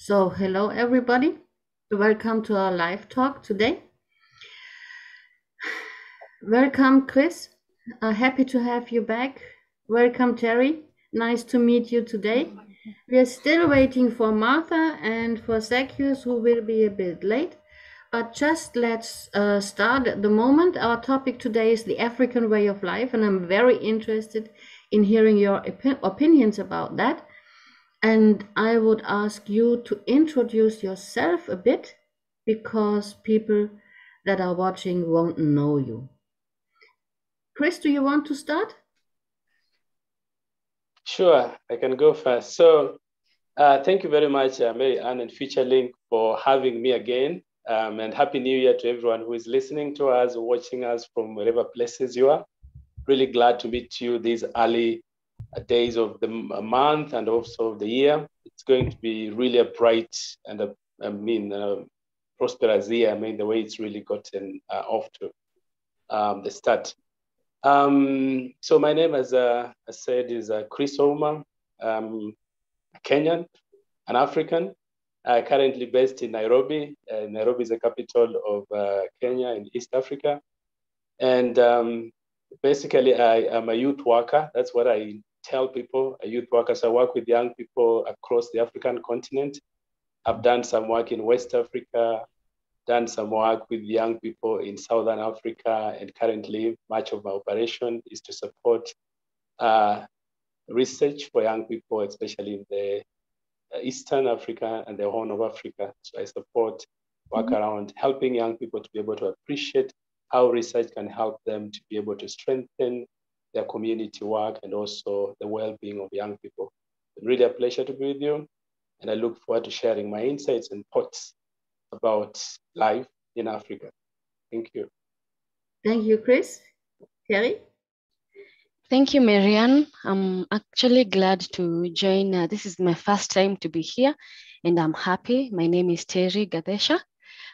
So, hello everybody. Welcome to our live talk today. Welcome, Chris. Happy to have you back. Welcome, Terry. Nice to meet you today. We are still waiting for Martha and for Zachuas, who will be a bit late. But just let's start at the moment. Our topic today is the African way of life, and I'm very interested in hearing your opinions about that. And I would ask you to introduce yourself a bit because people that are watching won't know you. Chris, do you want to start? Sure, I can go first. So thank you very much, Mary Ann and FutureLink, for having me again. And Happy New Year to everyone who is listening to us, watching us from wherever places you are. Really glad to meet you these early days of the month and also of the year. It's going to be really a bright and prosperous year. The way it's really gotten off to the start. So my name, as I said, is Chris Ouma, Kenyan, an African, currently based in Nairobi. Nairobi is the capital of Kenya in East Africa. And basically, I am a youth worker. That's what I tell people, a youth worker. So I work with young people across the African continent. I've done some work in West Africa, done some work with young people in Southern Africa, and currently much of my operation is to support research for young people, especially in the Eastern Africa and the Horn of Africa. So I support work around helping young people to be able to appreciate how research can help them to be able to strengthen their community work and also the well-being of young people. It's really a pleasure to be with you, and I look forward to sharing my insights and thoughts about life in Africa. Thank you. Thank you, Chris. Terry? Thank you, Marianne. I'm actually glad to join. This is my first time to be here, and I'm happy. My name is Gatheca.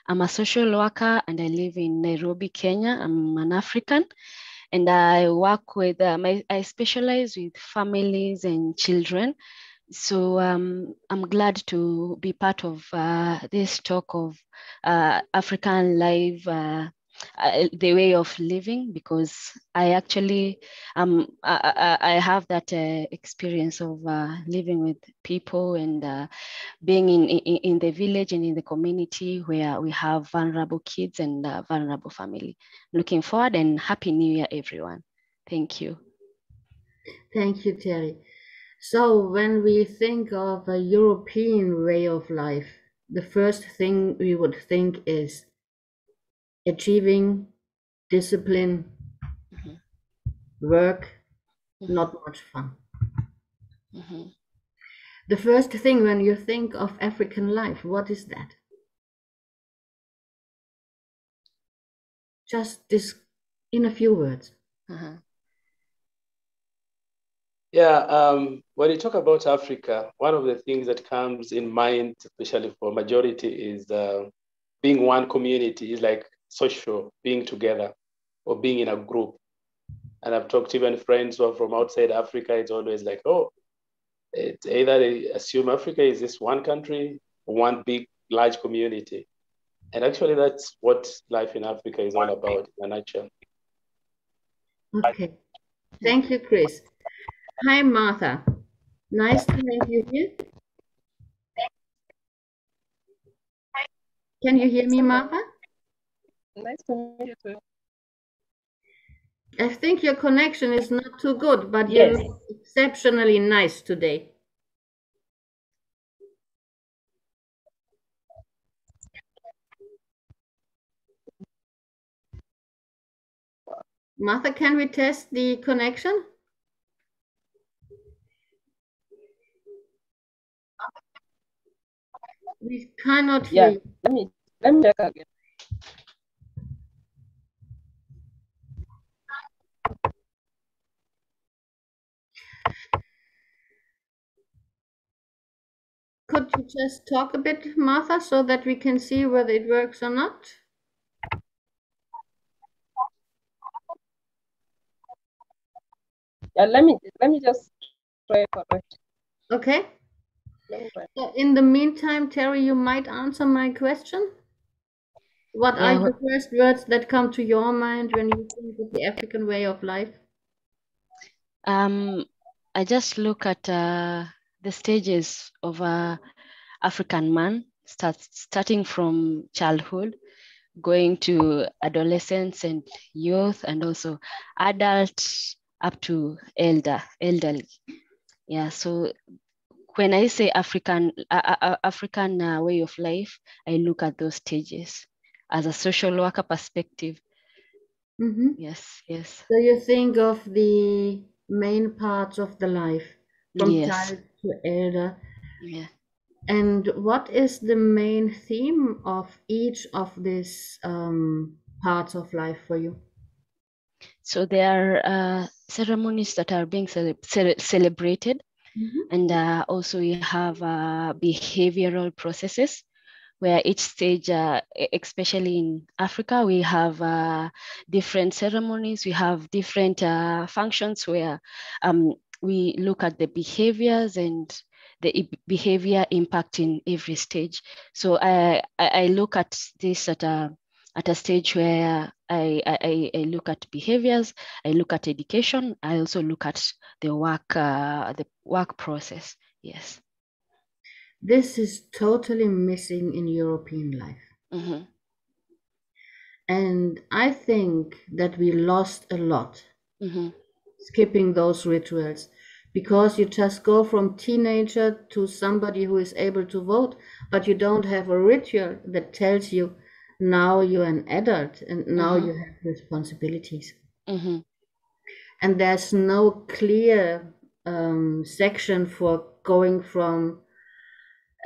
I'm a social worker, and I live in Nairobi, Kenya. I'm an African, and I work with, I specialize with families and children. So I'm glad to be part of this talk of African life, the way of living, because I actually I have that experience of living with people and being in the village and in the community where we have vulnerable kids and vulnerable family. Looking forward, and Happy New Year, everyone. Thank you. Thank you, Terry. So when we think of a European way of life, the first thing we would think is achieving, discipline, work, not much fun. The first thing when you think of African life, what is that? Just this in a few words. Yeah, when you talk about Africa, one of the things that comes in mind, especially for majority, is being one community, is like social, being together or being in a group. And I've talked to even friends who are from outside Africa. It's always like, oh, it's either they assume Africa is this one country, one big, large community. And actually, that's what life in Africa is all about in a nutshell. Okay. Thank you, Chris. Hi, Martha. Nice to have you here. Can you hear me, Martha? Nice to meet you too. I think your connection is not too good, but you look exceptionally nice today. Martha, can we test the connection? We cannot hear you. Let me check again. Could you just talk a bit, Martha, so that we can see whether it works or not? Yeah, let me just try for it. Okay. In the meantime, Terry, you might answer my question. What are Yeah, the first words that come to your mind when you think of the African way of life? I just look at the stages of a African man, starting from childhood, going to adolescence and youth, and also adult up to elderly. Yeah, so when I say African way of life, I look at those stages as a social worker perspective. Mm-hmm. Yes, yes. So you think of the main parts of the life, from Yes. child to elder. Yeah. And what is the main theme of each of these parts of life for you? So there are ceremonies that are being celebrated, and also you have behavioral processes where each stage, especially in Africa, we have different ceremonies, we have different functions where we look at the behaviors and the behavior impact in every stage. So I look at this at a stage where I look at behaviors, I look at education, I also look at the work process. Yes. This is totally missing in European life. Mm-hmm. And I think that we lost a lot Mm-hmm. skipping those rituals, because you just go from teenager to somebody who is able to vote, but you don't have a ritual that tells you now you're an adult and now you have responsibilities. Mm-hmm. And there's no clear section for going from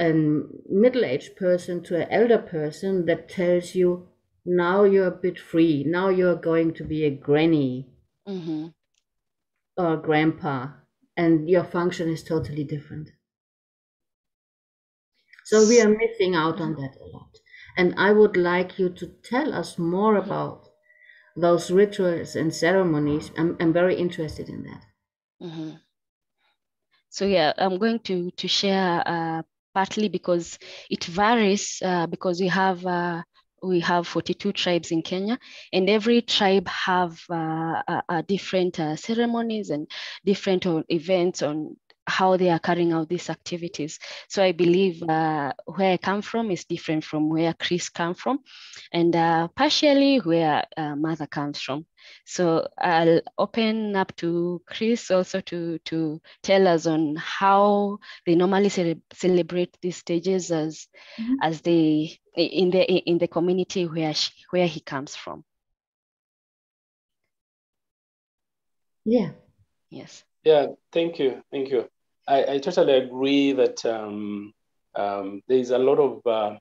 a middle-aged person to an elder person that tells you now you're a bit free, now you're going to be a granny Mm-hmm. or grandpa, and your function is totally different. So we are missing out on that a lot. And I would like you to tell us more about those rituals and ceremonies. I'm very interested in that. Mm-hmm. So yeah, I'm going to share partly because it varies because we have 42 tribes in Kenya, and every tribe have different ceremonies and different events on how they are carrying out these activities. So I believe where I come from is different from where Chris come from, and partially where Mother comes from. So I'll open up to Chris also to tell us on how they normally celebrate these stages as they in the community where he comes from. Yeah. Yes. Yeah, thank you. I totally agree that there is a lot of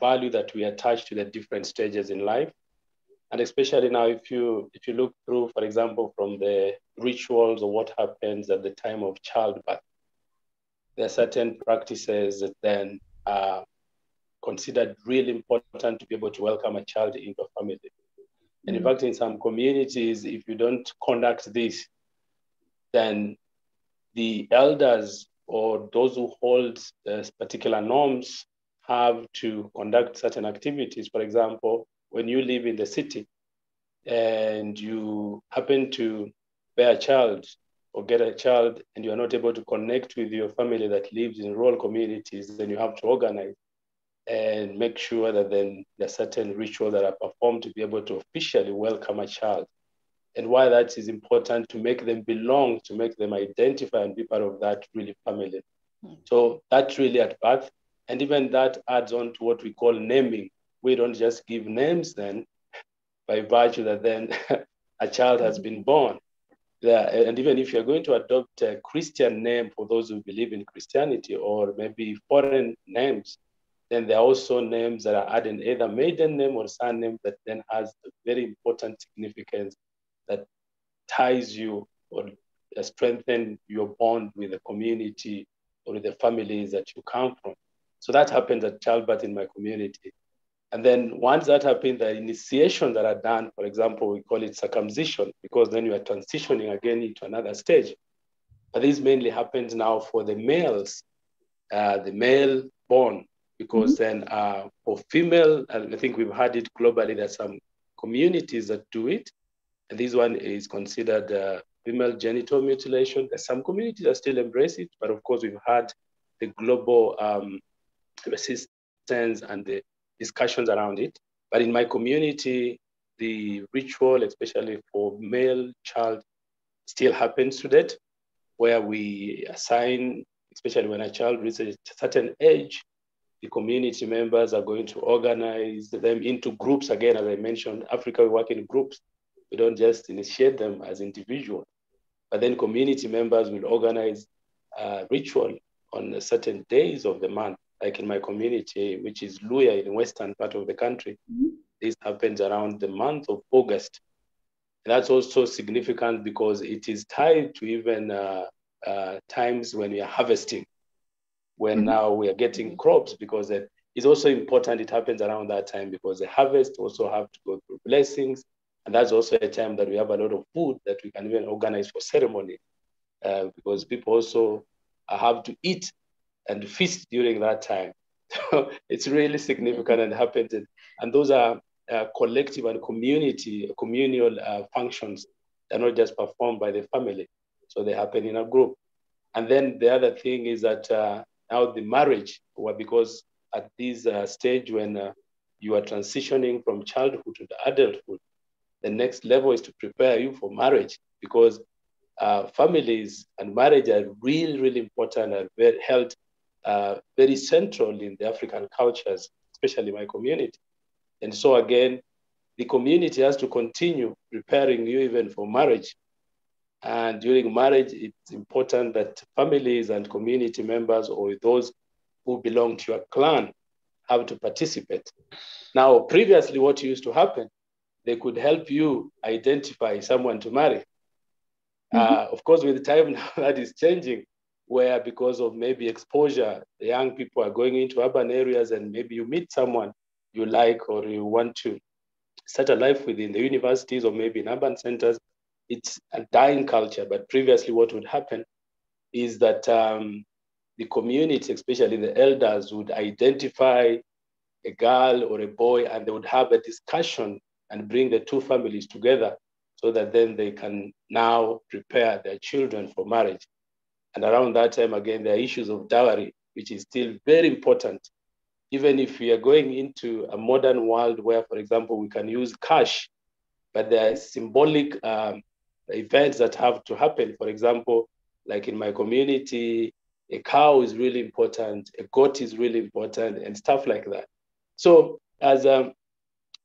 value that we attach to the different stages in life. And especially now, if you look through, for example, from the rituals or what happens at the time of childbirth, there are certain practices that then are considered really important to be able to welcome a child into a family. And in fact, in some communities, if you don't conduct this, then the elders or those who hold particular norms have to conduct certain activities. For example, when you live in the city and you happen to bear a child or get a child and you are not able to connect with your family that lives in rural communities, then you have to organize and make sure that then there are certain rituals that are performed to be able to officially welcome a child. And why that is important, to make them belong, to make them identify and be part of that really family. So that's really at birth. And even that adds on to what we call naming. We don't just give names then by virtue that then a child has been born. Yeah, and even if you're going to adopt a Christian name for those who believe in Christianity, or maybe foreign names, then there are also names that are added, either maiden name or surname, that then has a very important significance that ties you or strengthen your bond with the community or with the families that you come from. So that happens at childbirth in my community. And then once that happens, the initiations that are done, for example, we call it circumcision, because then you are transitioning again into another stage. But this mainly happens now for the males. the male born, because then for female, and I think we've had it globally, there's some communities that do it, and this one is considered female genital mutilation. There's some communities that still embrace it, but of course we've had the global resistance and the discussions around it. But in my community, the ritual, especially for male child, still happens to that, where we assign, especially when a child reaches a certain age, the community members are going to organize them into groups. Again, as I mentioned, Africa, we work in groups. We don't just initiate them as individuals, but then community members will organize a ritual on certain days of the month. Like in my community, which is Luya in the western part of the country, this happens around the month of August. And that's also significant because it is tied to even times when we are harvesting, when now we are getting crops, because it's also important it happens around that time, because the harvest also have to go through blessings. And that's also a time that we have a lot of food that we can even organize for ceremony, because people also have to eat and feast during that time. So it's really significant and happens. And those are collective and communal functions. They're not just performed by the family. So they happen in a group. And then the other thing is that now the marriage, because at this stage when you are transitioning from childhood to the adulthood, the next level is to prepare you for marriage, because families and marriage are really, really important and held very central in the African cultures, especially my community. And so again, the community has to continue preparing you even for marriage. And during marriage, it's important that families and community members or those who belong to your clan have to participate. Now, previously, what used to happen, they could help you identify someone to marry. Of course, with time now that is changing, where because of maybe exposure, the young people are going into urban areas and maybe you meet someone you like or you want to start a life within the universities or maybe in urban centers. It's a dying culture. But previously what would happen is that the community, especially the elders, would identify a girl or a boy and they would have a discussion and bring the two families together so that then they can now prepare their children for marriage. And around that time, again, there are issues of dowry, which is still very important. Even if we are going into a modern world where, for example, we can use cash, but there are symbolic events that have to happen. For example, like in my community, a cow is really important, a goat is really important, and stuff like that. So as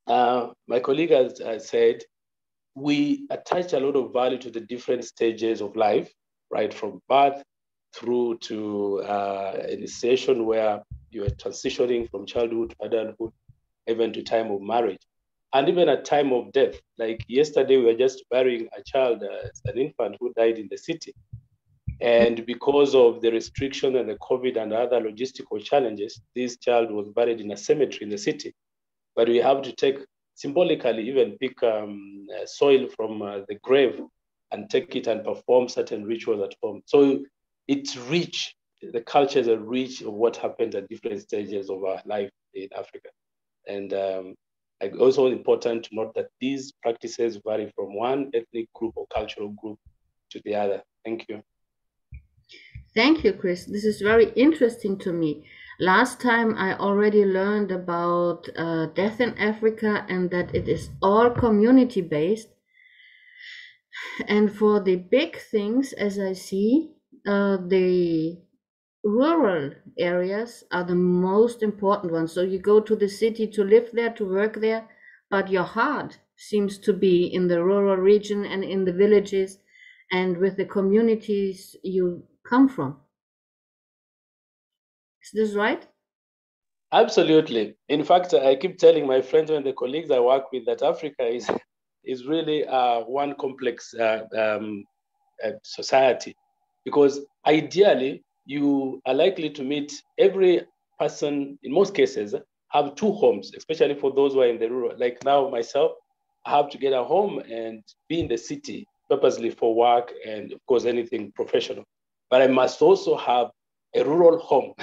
my colleague has said, we attach a lot of value to the different stages of life, right from birth through to initiation, where you are transitioning from childhood to adulthood, even to time of marriage, and even at time of death. Like yesterday, we were just burying a child, an infant who died in the city. And because of the restriction and the COVID and other logistical challenges, this child was buried in a cemetery in the city. But we have to take, symbolically, even pick soil from the grave and take it and perform certain rituals at home. So it's rich. The cultures are rich of what happened at different stages of our life in Africa. And also important to note that these practices vary from one ethnic group or cultural group to the other. Thank you. Thank you, Chris. This is very interesting to me. Last time I already learned about death in Africa and that it is all community based. And for the big things, as I see, the rural areas are the most important ones. So you go to the city to live there, to work there, but your heart seems to be in the rural region and in the villages and with the communities you come from. Is this right? Absolutely. In fact, I keep telling my friends and the colleagues I work with that Africa is really one complex society, because ideally you are likely to meet every person, in most cases, have two homes, especially for those who are in the rural. Like now myself, I have to get a home and be in the city purposely for work and of course anything professional. But I must also have a rural home.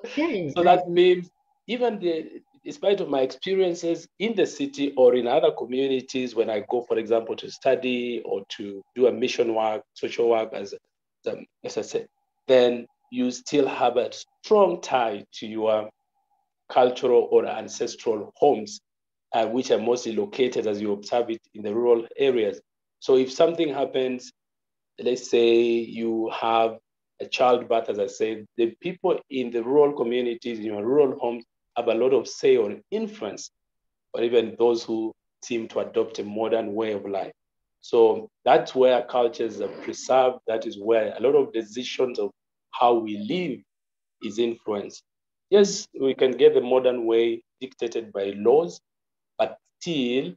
Okay. So that means even in spite of my experiences in the city or in other communities, when I go, for example, to study or to do a mission work, social work, as I said, then you still have a strong tie to your cultural or ancestral homes, which are mostly located, as you observe it, in the rural areas. So if something happens, let's say you have a childbirth, as I said, the people in the rural communities, in your rural homes, have a lot of say or influence, or even those who seem to adopt a modern way of life. So that's where cultures are preserved. That is where a lot of decisions of how we live is influenced. Yes, we can get the modern way dictated by laws, but still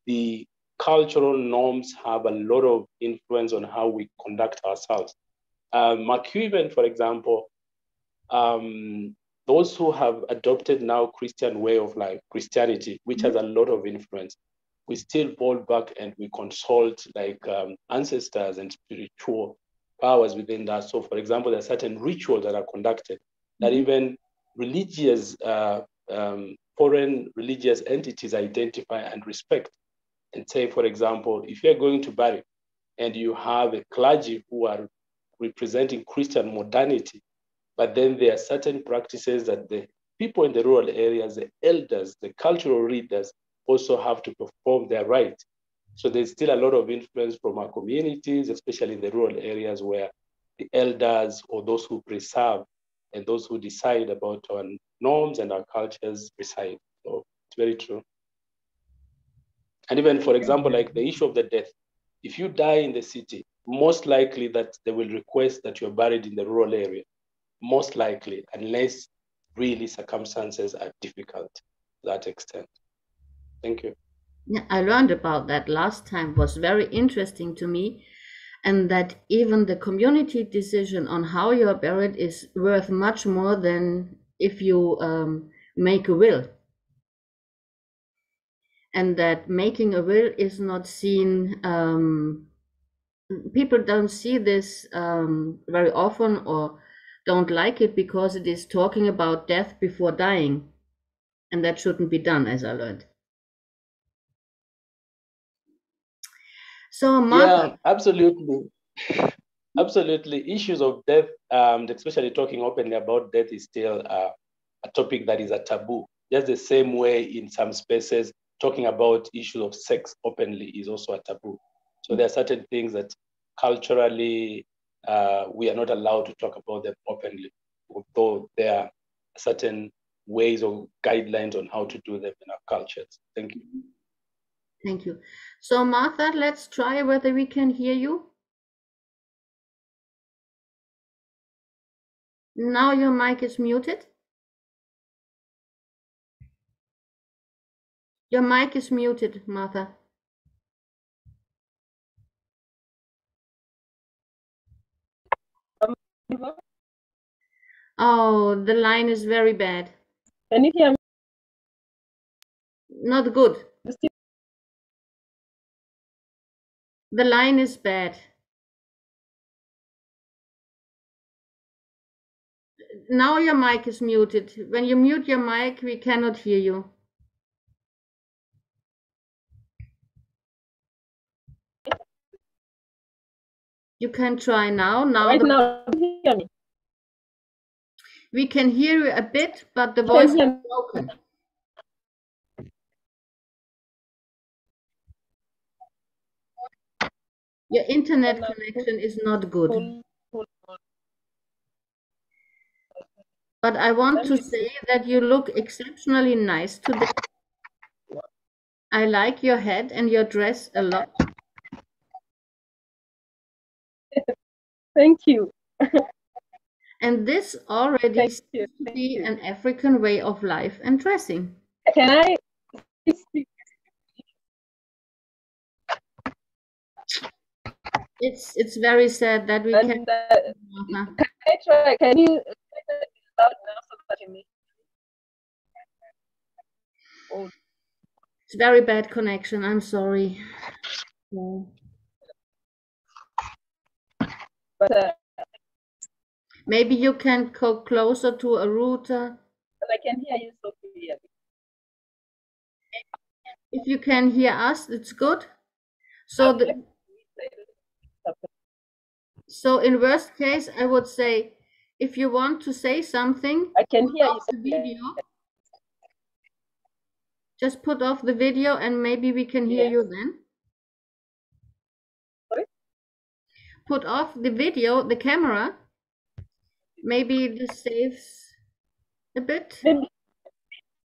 the cultural norms have a lot of influence on how we conduct ourselves. McEwen, for example, those who have adopted now Christian way of life, Christianity, which has a lot of influence, we still fall back and we consult like ancestors and spiritual powers within that. So, for example, there are certain rituals that are conducted that even religious, foreign religious entities identify and respect. And say, for example, if you're going to bury and you have a clergy who are representing Christian modernity, but then there are certain practices that the people in the rural areas, the elders, the cultural leaders also have to perform their rites. So there's still a lot of influence from our communities, especially in the rural areas where the elders or those who preserve and those who decide about our norms and our cultures reside. So it's very true. And even, for example, like the issue of the death, if you die in the city, most likely that they will request that you're buried in the rural area, most likely, unless really circumstances are difficult to that extent. Thank you. Yeah, I learned about that last time, was very interesting to me, and that even the community decision on how you're buried is worth much more than if you make a will. And that making a will is not seen, people don't see this very often or don't like it because it is talking about death before dying. And that shouldn't be done, as I learned. So, Martha. Yeah, absolutely. Absolutely. Issues of death, especially talking openly about death, is still a topic that is a taboo. Just the same way in some spaces, talking about issues of sex openly is also a taboo. So there are certain things that culturally we are not allowed to talk about them openly, although there are certain ways or guidelines on how to do them in our cultures. Thank you. Thank you. So, Martha, let's try whether we can hear you. Now your mic is muted. Your mic is muted, Martha. Oh, the line is very bad. Can you hear me? Not good. The line is bad. Now your mic is muted. When you mute your mic, we cannot hear you. You can try now. Right now, hear me. We can hear you a bit, but the voice is broken. Your internet connection is not good. But I want to say that you look exceptionally nice today. I like your head and your dress a lot. Thank you. And this already seems to be an African way of life and dressing. Can I speak? It's very sad that we can I try? Can you speak loud enough so that you oh. It's very bad connection. I'm sorry. Yeah. But Maybe you can go closer to a router. But I can hear you so clearly. If you can hear us, it's good. So in worst case, I would say, if you want to say something, I can hear you. the video. Just put off the video and maybe we can hear you then. Sorry? Put off the video, the camera. Maybe this saves a bit. Maybe.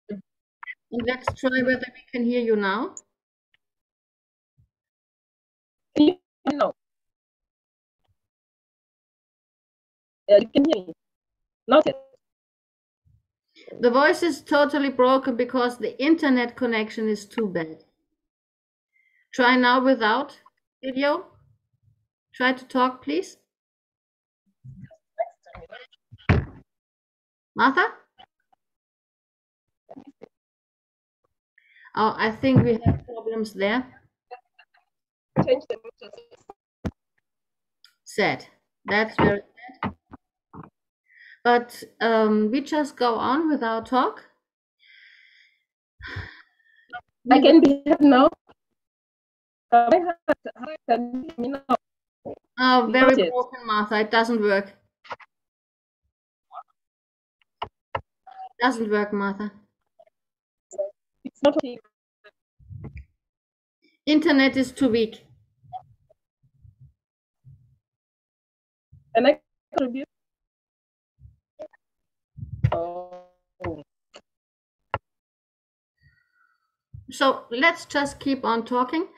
And let's try whether we can hear you now. No. Yeah, you can hear me. Not yet. The voice is totally broken because the internet connection is too bad. Try now without video. Try to talk, please. Martha? Oh, I think we have problems there. Change the pictures. Sad. That's very sad. But we just go on with our talk. I can be heard now. Can you hear me now? Oh, very Not yet. broken, Martha. It doesn't work. Doesn't work, Martha. It's not okay. Internet is too weak. Can I contribute? Oh. So let's just keep on talking.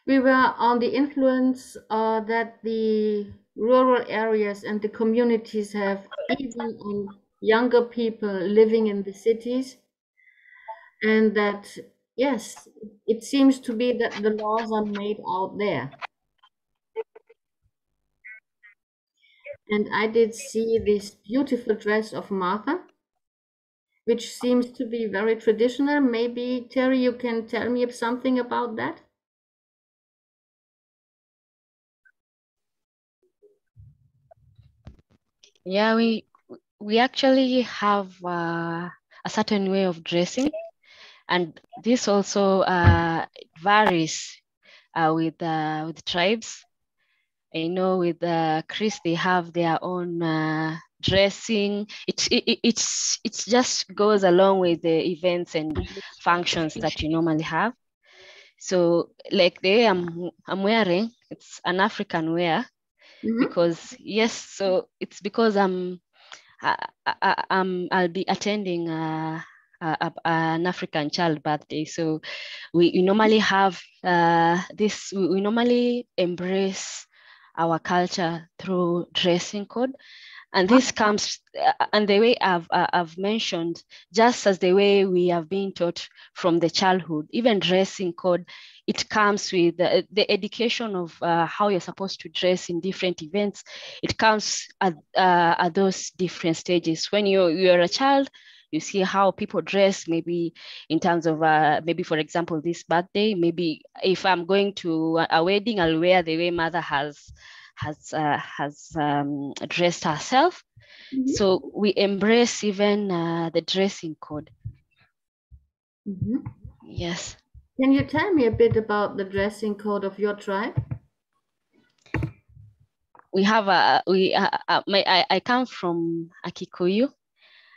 We were on the influence that the rural areas and the communities have even on younger people living in the cities. And that, yes, it seems to be that the laws are made out there. And I did see this beautiful dress of Martha, which seems to be very traditional. Maybe, Terry, you can tell me something about that? Yeah, we actually have a certain way of dressing, and this also varies with tribes. I know with Chris, they have their own dressing. It just goes along with the events and functions that you normally have. So like the way I'm wearing, it's an African wear. Mm-hmm. Because yes, so it's because I'll be attending an African child birthday. So we normally have this. We normally embrace our culture through dressing code. And this comes, and the way I've mentioned, just as the way we have been taught from the childhood, even dressing code, it comes with the education of how you're supposed to dress in different events. It comes at those different stages. When you're a child, you see how people dress, maybe in terms of, maybe for example, this birthday, maybe if I'm going to a wedding, I'll wear the way mother has dressed herself. Mm-hmm. So we embrace even the dressing code. Mm-hmm. Yes. Can you tell me a bit about the dressing code of your tribe? We have I come from Akikuyu.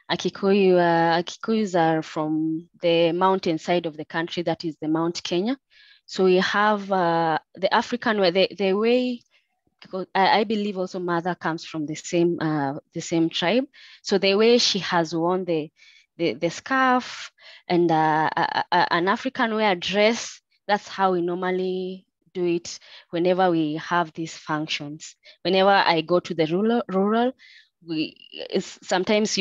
Akikuyus are from the mountain side of the country, that is the Mount Kenya. So we have the African way, the way, because I believe also mother comes from the same tribe. So the way she has worn the scarf and an African wear dress, that's how we normally do it whenever we have these functions. Whenever I go to the rural, sometimes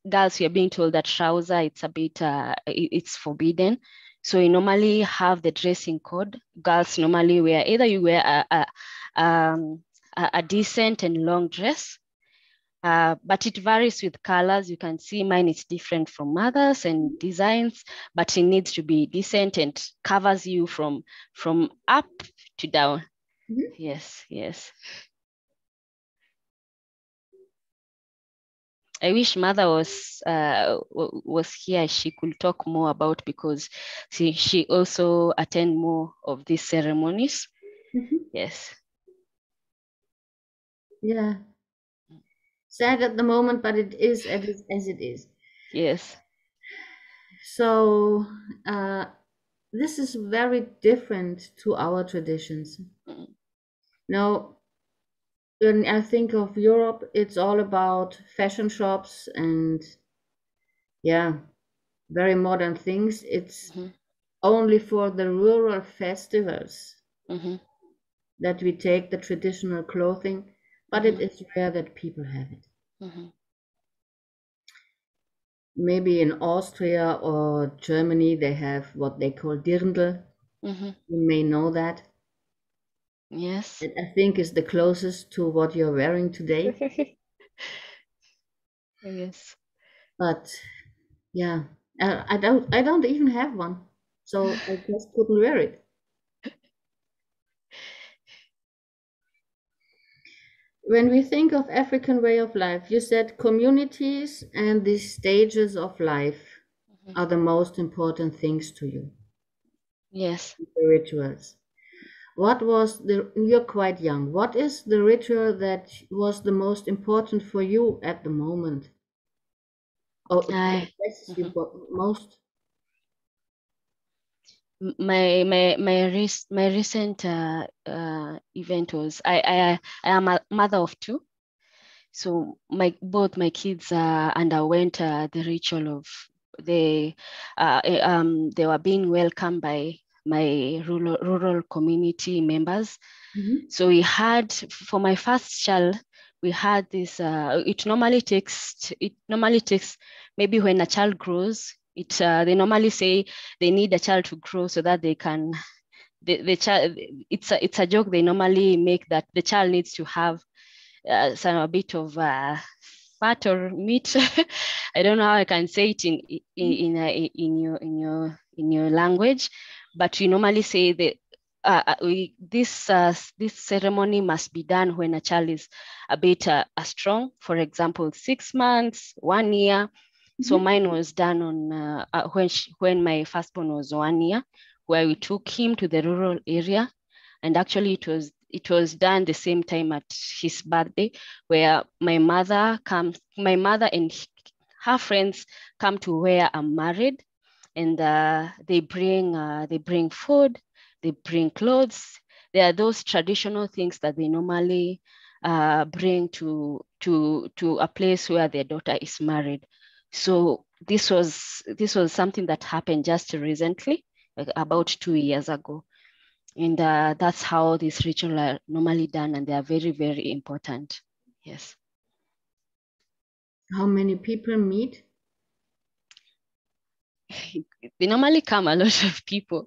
girls, you're being told that trouser, it's a bit, it's forbidden. So we normally have the dressing code. Girls normally wear, either you wear a decent and long dress, but it varies with colors. You can see mine is different from others and designs, but it needs to be decent and covers you from up to down. Mm-hmm. Yes. I wish mother was here. She could talk more about, because she also attend more of these ceremonies. Yes. Yeah. Sad at the moment, but it is as it is. Yes. So this is very different to our traditions. Now, when I think of Europe, it's all about fashion shops and yeah, very modern things. It's only for the rural festivals that we take the traditional clothing, but it is rare that people have it. Maybe in Austria or Germany, they have what they call dirndl. You may know that. Yes. It, I think, is the closest to what you're wearing today. Yes. But yeah, I don't even have one, so I just couldn't wear it. When we think of African way of life, you said communities and the stages of life are the most important things to you. Yes. The rituals. What was you're quite young. What is the ritual that was the most important for you at the moment? Or impresses you most? My recent event was, I am a mother of two. So both my kids underwent the ritual of they were being welcomed by my rural community members. So we had, for my first child, we had this. It normally takes maybe when a child grows. They normally say they need a child to grow so that they can. The child. It's a joke they normally make, that the child needs to have a bit of fat or meat. I don't know how I can say it in your language, but we normally say that this ceremony must be done when a child is a bit strong. For example, 6 months, 1 year. So mine was done on when my firstborn was 1 year, where we took him to the rural area, and actually it was done the same time at his birthday, where my mother and her friends come to where I'm married, and they bring food, they bring clothes. There are those traditional things that they normally bring to a place where their daughter is married. So this was something that happened just recently, like about 2 years ago. And that's how these rituals are normally done, and they are very, very important. Yes. How many people meet? They normally come a lot of people.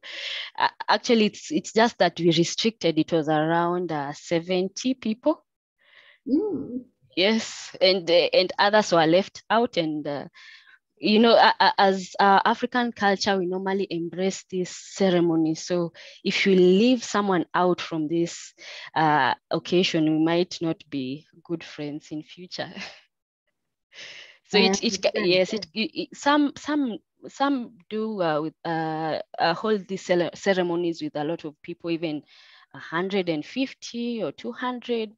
Actually, it's just that we restricted. It was around 70 people. Yes, and others were left out. And as African culture, we normally embrace this ceremony. So if you leave someone out from this occasion, we might not be good friends in future. So some do hold these ceremonies with a lot of people, even 150 or 200.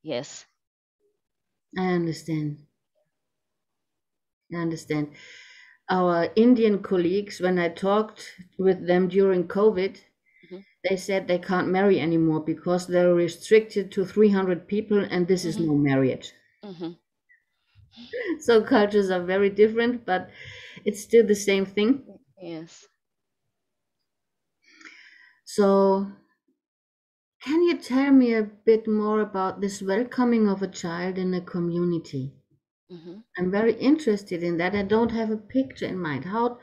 Yes. I understand. Our Indian colleagues, when I talked with them during COVID, they said they can't marry anymore because they're restricted to 300 people, and this is no marriage. So cultures are very different, but it's still the same thing. Yes. So can you tell me a bit more about this welcoming of a child in a community? I'm very interested in that. I don't have a picture in mind. How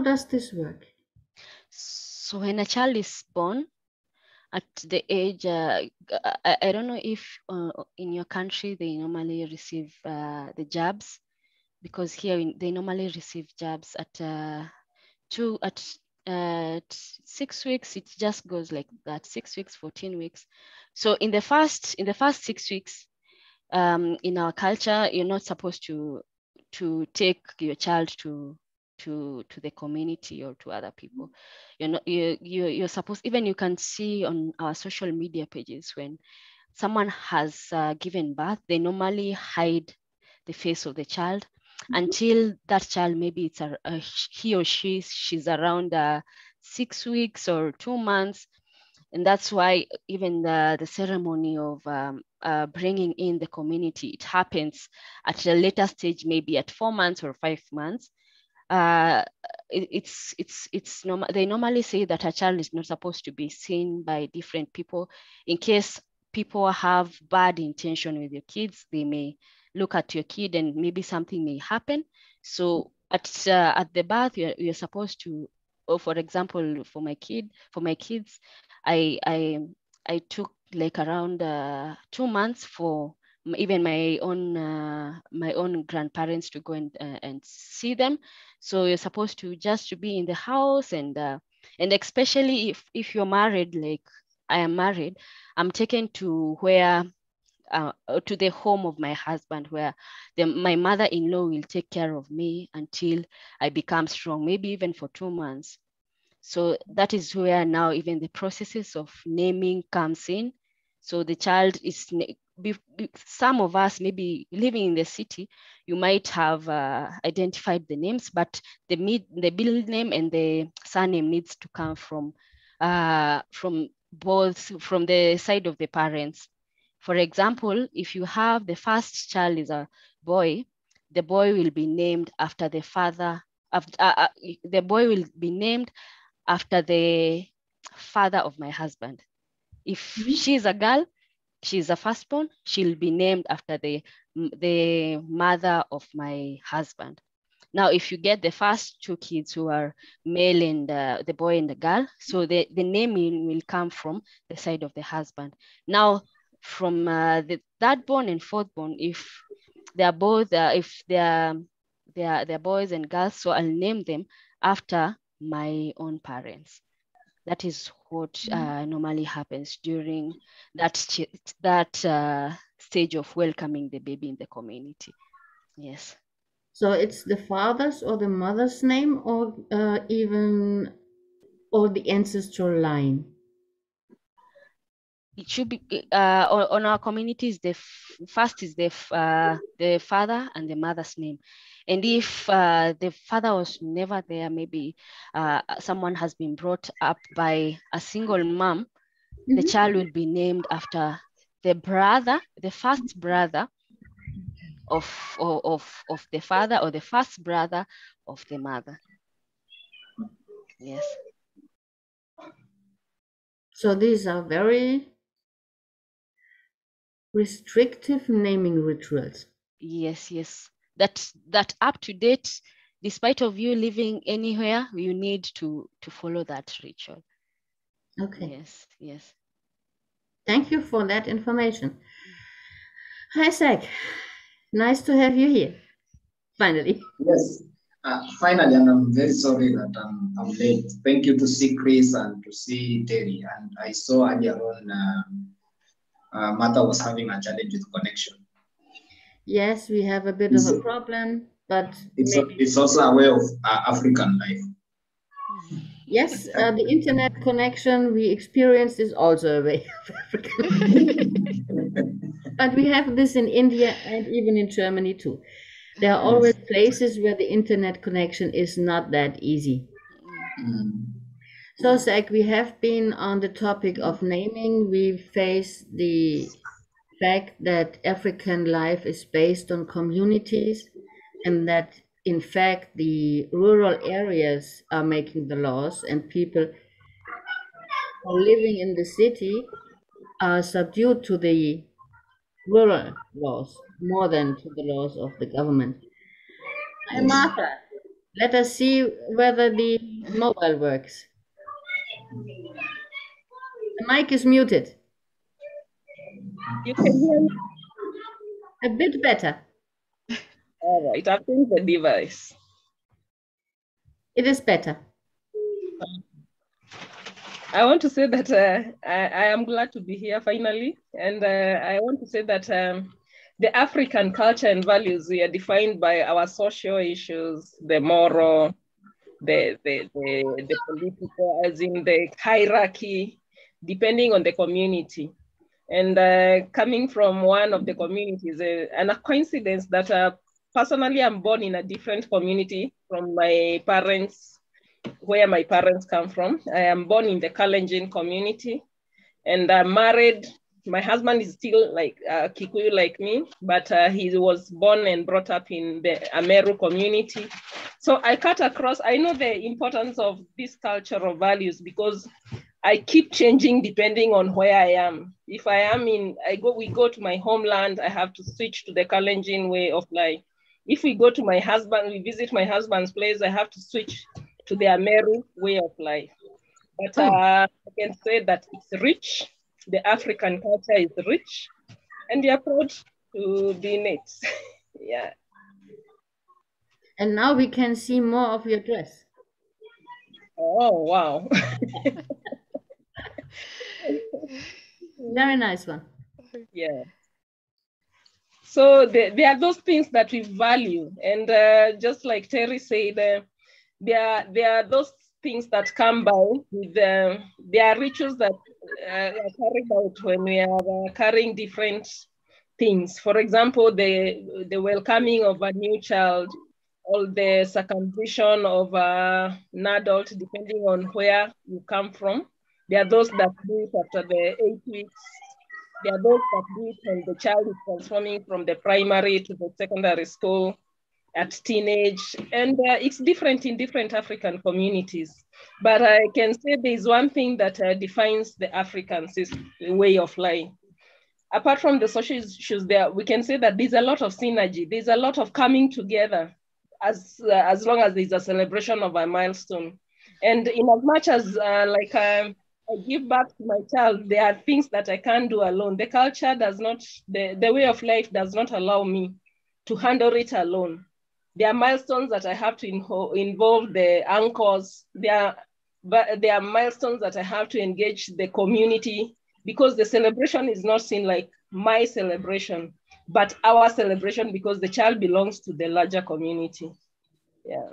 does this work? So when a child is born at the age, I don't know if in your country they normally receive the jabs, because here they normally receive jabs at 6 weeks. It just goes like that: 6 weeks, 14 weeks. So in the first 6 weeks, in our culture, you're not supposed to take your child to the community or to other people. You're supposed, even you can see on our social media pages, when someone has given birth, they normally hide the face of the child until that child, maybe it's he or she's around 6 weeks or 2 months. And that's why even the ceremony of bringing in the community, it happens at a later stage, maybe at 4 months or 5 months. It's normal. They normally say that a child is not supposed to be seen by different people. In case people have bad intention with your kids, they may look at your kid and maybe something may happen. So at the birth, you're supposed to, or for example, for my kids, I took like around 2 months for even my own grandparents to go and see them. So you're supposed to just to be in the house, and especially if you're married, like I am married, I'm taken to where to the home of my husband, where my mother-in-law will take care of me until I become strong, maybe even for 2 months. So that is where now even the processes of naming comes in. So the child is, some of us maybe living in the city, you might have identified the names, but the middle name and the surname needs to come from the side of the parents. For example, if you have the first child is a boy, the boy will be named after the father. The boy will be named after the father of my husband. If she's a girl, she's a firstborn, she'll be named after the mother of my husband. Now, if you get the first 2 kids who are male and the boy and the girl, so the naming will come from the side of the husband. Now, from the thirdborn and fourthborn, if they are both, if they're boys and girls, so I'll name them after my own parents. That is what normally happens during that stage of welcoming the baby in the community. Yes. So it's the father's or the mother's name, or even or the ancestral line? It should be on our communities. The first is the father and the mother's name, and if the father was never there, maybe someone has been brought up by a single mom, the child will be named after the brother, the first brother of the father, or the first brother of the mother. Yes. So these are very restrictive naming rituals. Yes, yes. That up to date, despite of you living anywhere, you need to follow that ritual. Okay. Yes, yes. Thank you for that information. Hi, Zach. Nice to have you here. Finally. Yes. Finally, and I'm very sorry that I'm late. Thank you to see Chris and to see Terry. And I saw earlier on Martha was having a challenge with connection. Yes, we have a bit of a problem, but it's also a way of African life. Yes, the internet connection we experienced is also a way of African. But we have this in India and even in Germany too. There are always places where the internet connection is not that easy. So, Zach, we have been on the topic of naming. We face the fact that African life is based on communities, and that in fact the rural areas are making the laws, and people who are living in the city are subdued to the rural laws more than to the laws of the government. Hi, Martha. Let us see whether the mobile works. The mic is muted. You can hear me? A bit better. All right, I've changed the device. It is better. I want to say that I am glad to be here finally. And I want to say that the African culture and values, we are defined by our social issues, the moral, the political, as in the hierarchy, depending on the community. And coming from one of the communities, and a coincidence that personally I'm born in a different community from my parents, where my parents come from. I am born in the Kalenjin community, and I'm married. My husband is still like Kikuyu like me, but he was born and brought up in the Ameru community. So I cut across, I know the importance of this cultural values because I keep changing depending on where I am. If I am we go to my homeland, I have to switch to the Kalenjin way of life. If we visit my husband's place, I have to switch to the Ameru way of life. But I can say that it's rich. The African culture is rich, and we are proud to be in it. Yeah. And now we can see more of your dress. Oh, wow. Very nice one. Yeah. So there are those things that we value. And just like Terry said, there are those things that come by with there are rituals that are carried out when we are carrying different things. For example, the welcoming of a new child, or the circumcision of an adult, depending on where you come from. There are those that do it after the 8 weeks. There are those that do it when the child is transforming from the primary to the secondary school at teenage. And it's different in different African communities. But I can say there's one thing that defines the African way of life. Apart from the social issues there, we can say that there's a lot of synergy. There's a lot of coming together as long as there's a celebration of a milestone. And in as much as I give back to my child, there are things that I can't do alone. The culture does not, the way of life does not allow me to handle it alone. There are milestones that I have to involve the uncles. There are milestones that I have to engage the community, because the celebration is not seen like my celebration, but our celebration, because the child belongs to the larger community. Yeah.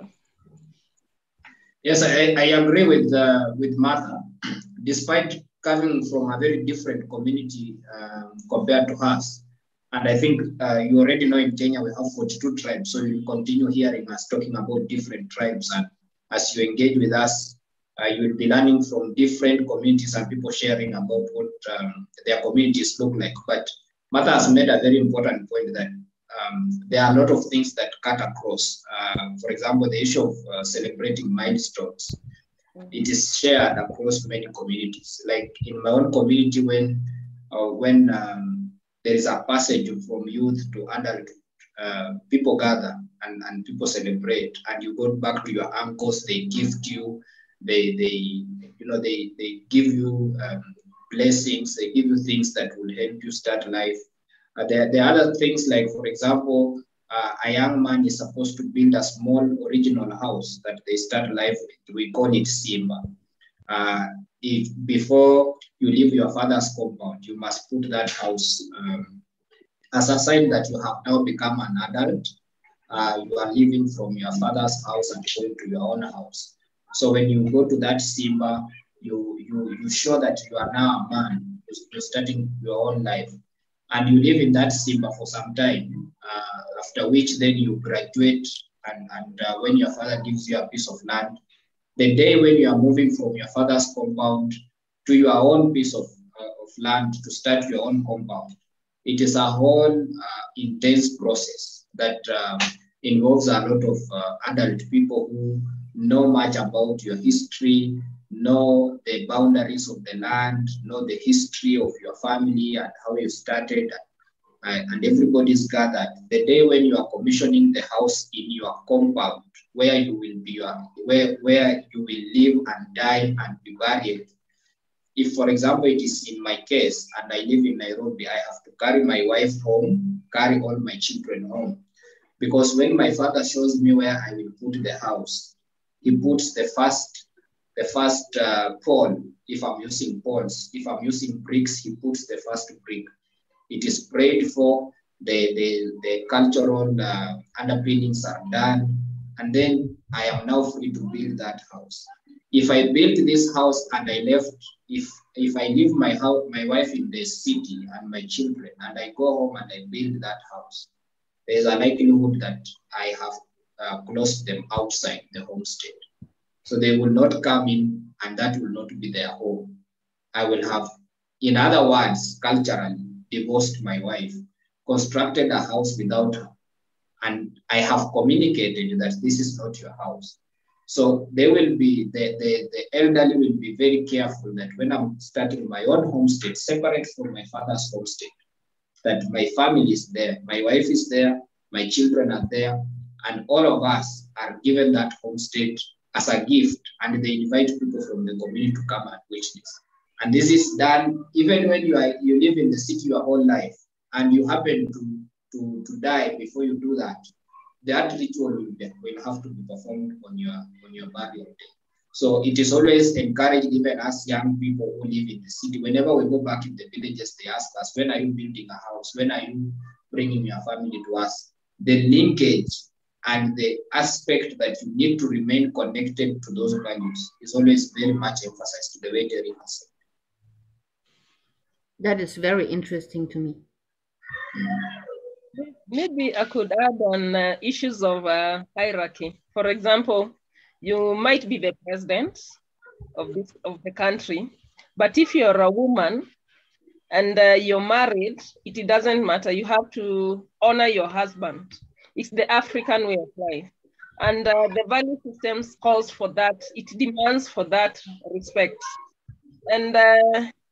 Yes, I agree with Martha. Despite coming from a very different community compared to us, and I think you already know in Kenya we have 42 tribes, so you'll continue hearing us talking about different tribes, and as you engage with us, you will be learning from different communities and people sharing about what their communities look like. But Martha has made a very important point that there are a lot of things that cut across. For example, the issue of celebrating milestones. It is shared across many communities. Like in my own community, when there is a passage from youth to adulthood, people gather and people celebrate, and you go back to your uncles, they gift you, they give you blessings, they give you things that will help you start life. There are other things, like, for example, a young man is supposed to build a small original house that they start life with. We call it Simba. If before you leave your father's compound, you must put that house as a sign that you have now become an adult. You are leaving from your father's house and going to your own house. So when you go to that Simba, you show that you are now a man. You're starting your own life. And you live in that Simba for some time, after which then you graduate, and when your father gives you a piece of land, the day when you are moving from your father's compound to your own piece of land to start your own compound, it is a whole intense process that involves a lot of adult people who know much about your history, know the boundaries of the land, know the history of your family and how you started, and everybody's gathered. The day when you are commissioning the house in your compound, where you will be, where you will live and die and be buried. If, for example, it is in my case, and I live in Nairobi, I have to carry my wife home, carry all my children home, because when my father shows me where I will put the house, he puts the first pole. If I'm using poles, if I'm using bricks, he puts the first brick. It is prayed for, the cultural underpinnings are done, and then I am now free to build that house. If I built this house and I left, if I leave my house, my wife in the city and my children, and I go home and I build that house, there's a likelihood that I have closed them outside the homestead. So they will not come in, and that will not be their home. I will have, in other words, culturally divorced my wife, constructed a house without her, and I have communicated that this is not your house. So they will be, the elderly will be very careful that when I'm starting my own homestead, separate from my father's homestead, that my family is there, my wife is there, my children are there, and all of us are given that homestead as a gift, and they invite people from the community to come and witness. And this is done even when you live in the city your whole life, and you happen to die before you do that. That ritual will have to be performed on your burial day. So it is always encouraged, even as young people who live in the city. Whenever we go back in the villages, they ask us, when are you building a house? When are you bringing your family to us? The linkage and the aspect that you need to remain connected to those values is always very much emphasized to the way Terry has said. That is very interesting to me. Maybe I could add on issues of hierarchy. For example, you might be the president of the country, but if you're a woman and you're married, it doesn't matter. You have to honor your husband. It's the African way of life. And the value systems calls for that. It demands for that respect. And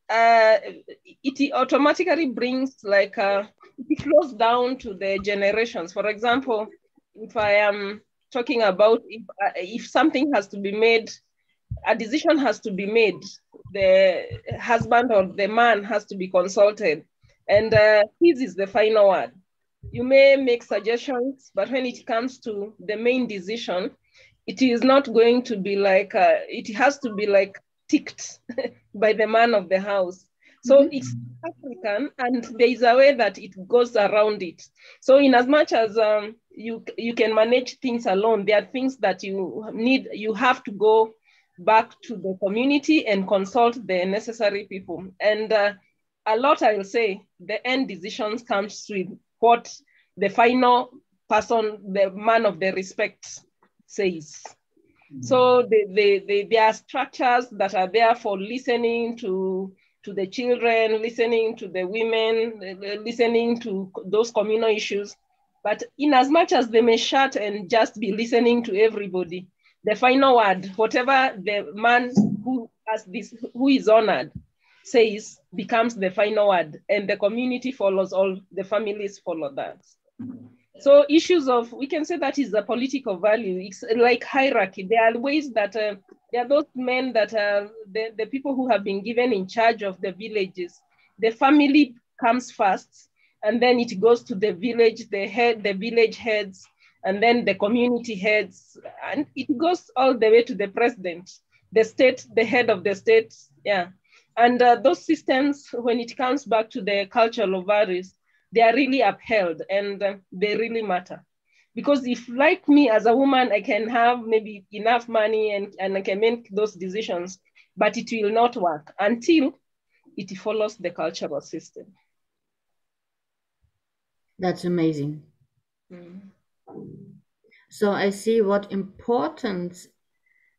it automatically brings like, it flows down to the generations. For example, if I am talking about if something has to be made, a decision has to be made, the husband or the man has to be consulted, and his is the final word. You may make suggestions, but when it comes to the main decision, it is not going to be like, it has to be like ticked by the man of the house. So it's African, and there is a way that it goes around it. So in as much as you can manage things alone, there are things that you have to go back to the community and consult the necessary people. And a lot, I will say, the end decisions comes with what the final person, the man of the respect, says. So there are structures that are there for listening to the children, listening to the women, listening to those communal issues. But in as much as they may shut and just be listening to everybody, the final word, whatever the man who has this, who is honored, says, becomes the final word, and the community follows, all the families follow that. So issues of, we can say that is a political value. It's like hierarchy. There are ways that, there are those men that are the people who have been given in charge of the villages. The family comes first, and then it goes to the village, the village heads, and then the community heads, and it goes all the way to the president, the state, the head of the state, yeah. And those systems, when it comes back to the cultural values, they are really upheld, and they really matter. Because if, like me as a woman, I can have maybe enough money and I can make those decisions, but it will not work until it follows the cultural system. That's amazing. So I see what importance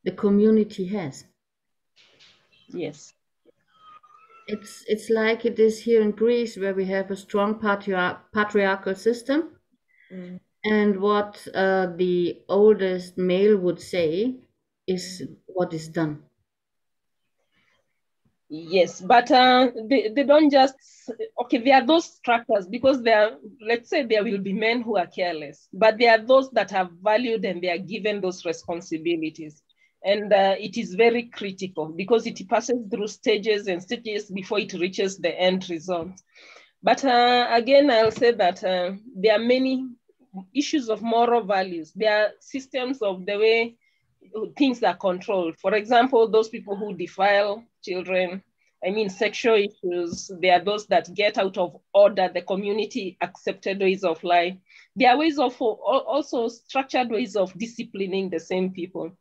the community has. Yes. It's like it is here in Greece, where we have a strong patriarchal system. And what the oldest male would say is what is done. Yes, but they don't just, okay, there are those structures, because let's say there will be men who are careless, but there are those that are valued and they are given those responsibilities. And it is very critical, because it passes through stages and stages before it reaches the end result. But again, I'll say that there are many issues of moral values. There are systems of the way things are controlled. For example, those people who defile children, I mean, sexual issues. There are those that get out of order, the community accepted ways of life. There are ways of also structured ways of disciplining the same people.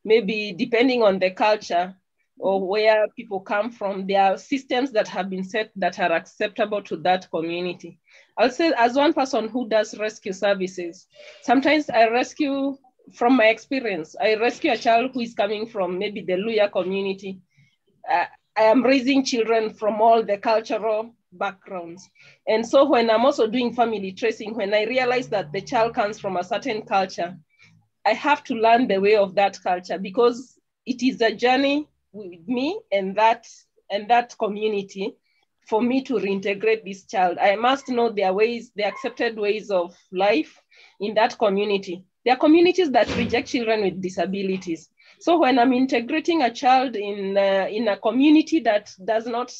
Maybe depending on the culture or where people come from, there are systems that have been set that are acceptable to that community. I'll say, as one person who does rescue services, sometimes I rescue, from my experience, I rescue a child who is coming from maybe the Luya community. I am raising children from all the cultural backgrounds. And so when I'm also doing family tracing, when I realize that the child comes from a certain culture, I have to learn the way of that culture, because it is a journey with me and that community for me to reintegrate this child. I must know their ways, the accepted ways of life in that community. There are communities that reject children with disabilities. So when I'm integrating a child in a community that does not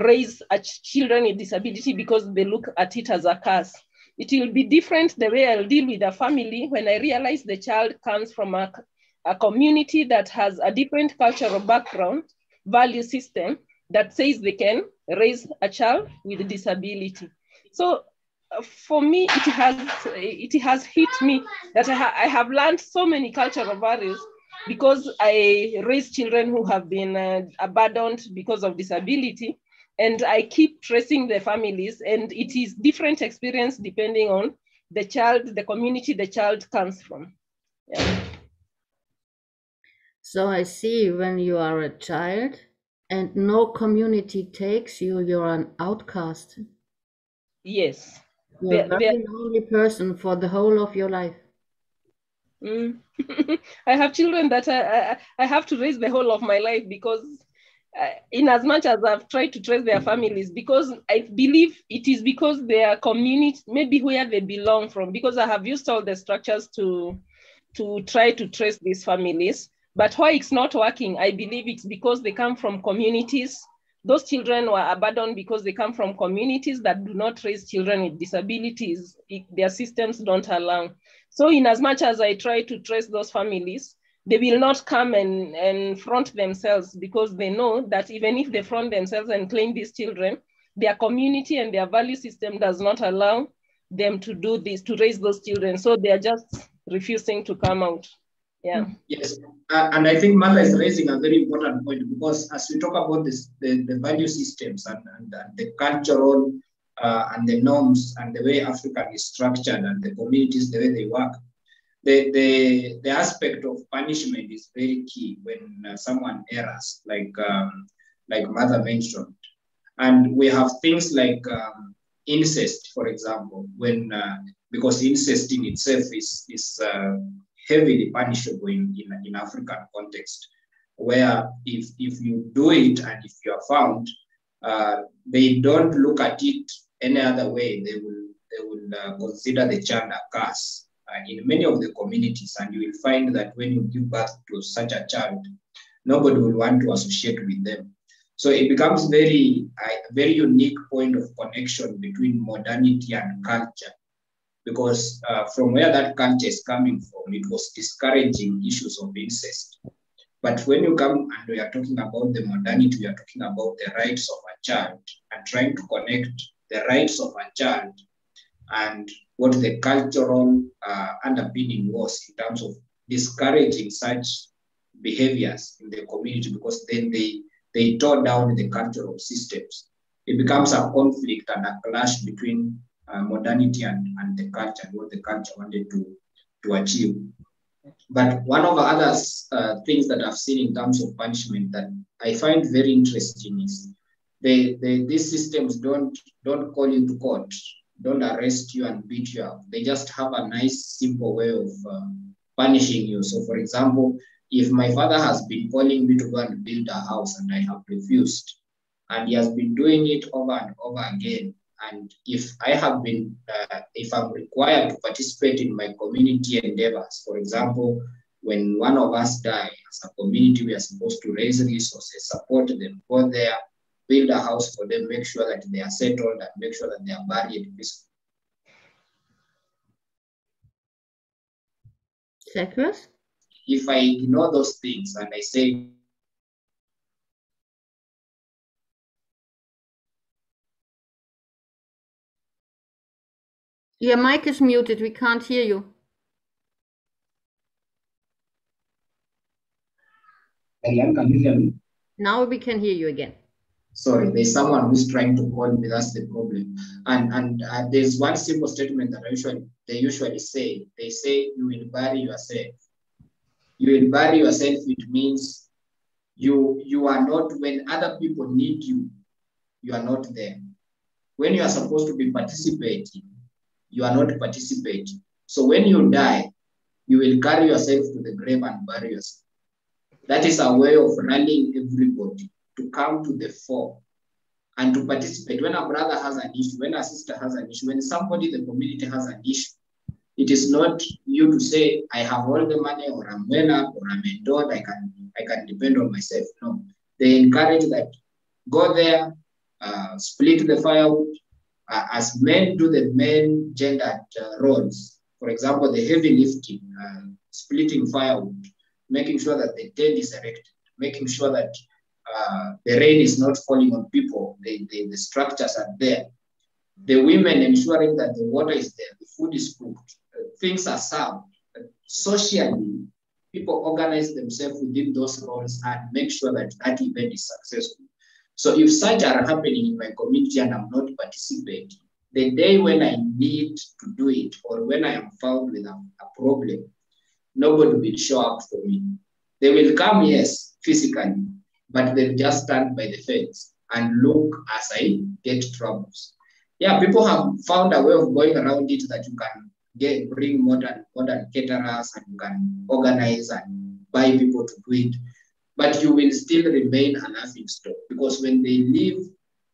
raise children with disability because they look at it as a curse, it will be different the way I'll deal with a family when I realize the child comes from a community that has a different cultural background, value system that says they can raise a child with a disability. So for me, it has hit me that I have learned so many cultural values because I raise children who have been abandoned because of disability. And I keep tracing the families, and it is different experience depending on the child, the community the child comes from. Yeah. So I see, when you are a child and no community takes you, you're an outcast. Yes. You're a very lonely person for the whole of your life. I have children that I have to raise the whole of my life, because in as much as I've tried to trace their families, because I believe it is because their community, maybe where they belong from, because I have used all the structures to try to trace these families. But why it's not working, I believe it's because they come from communities. Those children were abandoned because they come from communities that do not raise children with disabilities. Their systems don't allow. So in as much as I try to trace those families, they will not come and front themselves, because they know that even if they front themselves and claim these children, their community and their value system does not allow them to do this, to raise those children. So they are just refusing to come out. Yeah. Yes, and I think Martha is raising a very important point, because as we talk about this, the value systems and the cultural and the norms and the way Africa is structured and the communities, the way they work, the aspect of punishment is very key when someone errs, like Martha mentioned. And we have things like incest, for example, when because incest in itself is heavily punishable in African context, where if you do it and if you are found, they don't look at it any other way. They will consider the child a curse in many of the communities, and you will find that when you give birth to such a child, nobody will want to associate with them. So it becomes a very unique point of connection between modernity and culture, because from where that culture is coming from, it was discouraging issues of incest. But when you come and we are talking about the modernity, we are talking about the rights of a child and trying to connect the rights of a child and what the cultural underpinning was in terms of discouraging such behaviors in the community, because then they tore down the cultural systems. It becomes a conflict and a clash between modernity and the culture, and what the culture wanted to achieve. But one of the other things that I've seen in terms of punishment that I find very interesting is these systems don't call you to court, don't arrest you and beat you up. They just have a nice, simple way of punishing you. So, for example, if my father has been calling me to go and build a house and I have refused, and he has been doing it over and over again, and if I have been, if I'm required to participate in my community endeavors, for example, when one of us die as a community, we are supposed to raise resources, support them, go there, build a house for them, make sure that they are settled, and make sure that they are buried peacefully. Zachuas? If I ignore those things and I say, Your mic is muted. We can't hear you. Ariane, can you hear me? Now we can hear you again. Sorry, there's someone who's trying to call me. That's the problem. And there's one simple statement that they usually say. They say, you will bury yourself. You will bury yourself. It means you are not, when other people need you, you are not there. When you are supposed to be participating, you are not participating. So when you die, you will carry yourself to the grave and bury yourself. That is a way of rallying everybody to come to the fore and to participate. When a brother has an issue, when a sister has an issue, when somebody in the community has an issue, it is not you to say, I have all the money, or I'm well up, or I'm endured, I can depend on myself. No, they encourage that, go there, split the firewood, as men do the men gendered roles. For example, the heavy lifting, splitting firewood, making sure that the tent is erected, making sure that the rain is not falling on people, the structures are there. The women ensuring that the water is there, the food is cooked, things are served. Socially, people organize themselves within those roles and make sure that that event is successful. So if such are happening in my community and I'm not participating, the day when I need to do it or when I am found with a problem, nobody will show up for me. They will come, yes, physically, but they'll just stand by the fence and look as I get troubles. Yeah, people have found a way of going around it that you can bring modern caterers and you can organize and buy people to do it, but you will still remain a laughing stock because when they leave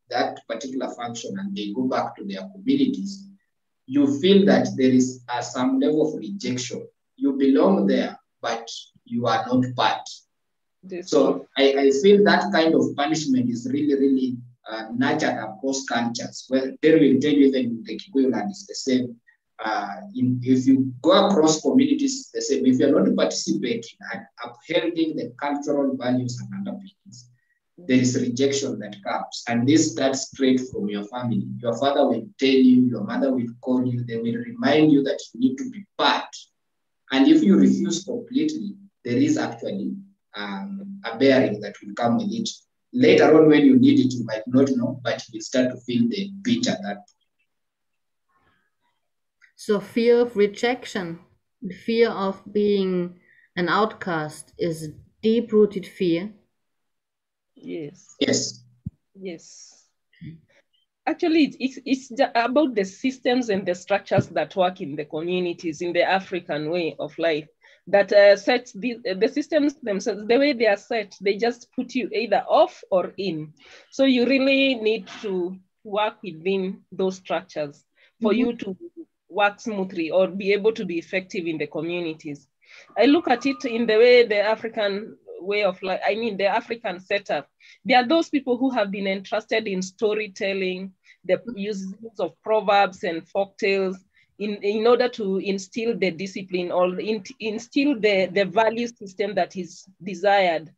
that particular function and they go back to their communities, you feel that there is some level of rejection. You belong there, but you are not part. So I feel that kind of punishment is really, really nurtured across cultures. Well, they will tell you even the Kikuyu land is the same. If you go across communities, it's the same. If you're not participating and upholding the cultural values and underpinnings, there is rejection that comes. And this starts straight from your family. Your father will tell you, your mother will call you, they will remind you that you need to be part. And if you refuse completely, there is actually a bearing that will come with it. Later on, when you need it, you might not know, but you will start to feel the pinch at that point. So fear of rejection, the fear of being an outcast is deep-rooted fear. Yes. Yes. Yes. Actually, it's about the systems and the structures that work in the communities, in the African way of life, that set the systems themselves, the way they are set, they just put you either off or in. So you really need to work within those structures for you to work smoothly or be able to be effective in the communities. I look at it in the way the African way of life, I mean the African setup. There are those people who have been entrusted in storytelling, the use of proverbs and folktales in order to instill the discipline or instill the value system that is desired.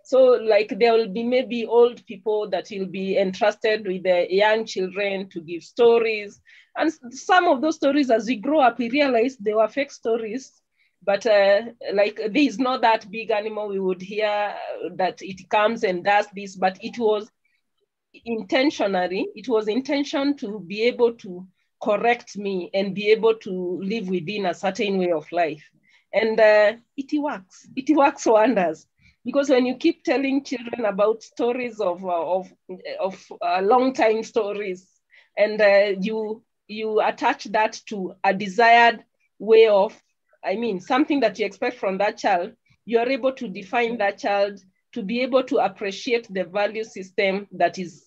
So like there will be maybe old people that will be entrusted with the young children to give stories. And some of those stories, as we grow up, we realize they were fake stories. But like there is not that big animal we would hear that it comes and does this, but it was intentionally, it was intention to be able to correct me and be able to live within a certain way of life. And it works wonders. Because when you keep telling children about stories of long time stories, and you attach that to a desired way of, I mean, something that you expect from that child, you are able to define that child to be able to appreciate the value system that is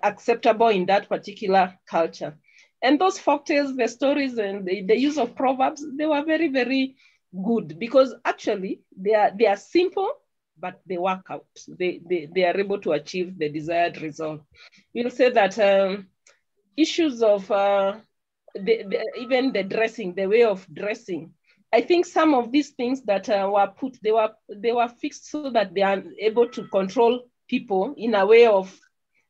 acceptable in that particular culture. And those folktales, the stories, and the use of proverbs, they were very, very good because actually they are simple, but they work out. They are able to achieve the desired result. We'll say that issues of even the dressing, the way of dressing, I think some of these things that were put, they were fixed so that they are able to control people in a way of,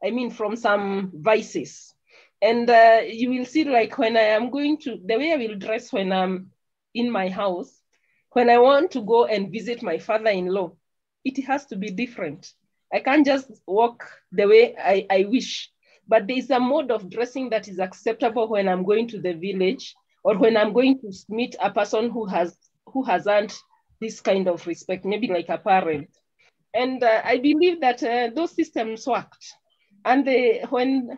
I mean, from some vices. And you will see, like, when I am going to, the way I will dress when I'm in my house, when I want to go and visit my father-in-law, it has to be different. I can't just walk the way I wish. But there's a mode of dressing that is acceptable when I'm going to the village, or when I'm going to meet a person who has earned this kind of respect, maybe like a parent. And I believe that those systems worked. And when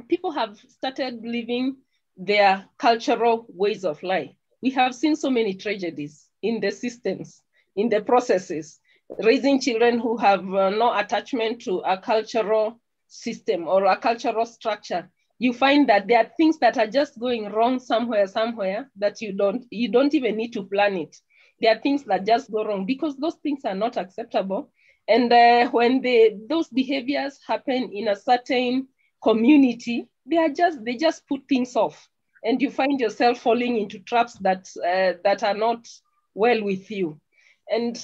people have started living their cultural ways of life, we have seen so many tragedies in the systems, in the processes, raising children who have no attachment to a cultural system or a cultural structure. You find that there are things that are just going wrong somewhere that you don't even need to plan it. There are things that just go wrong because those things are not acceptable. And when those behaviors happen in a certain community, they just put things off, and you find yourself falling into traps that are not well with you. And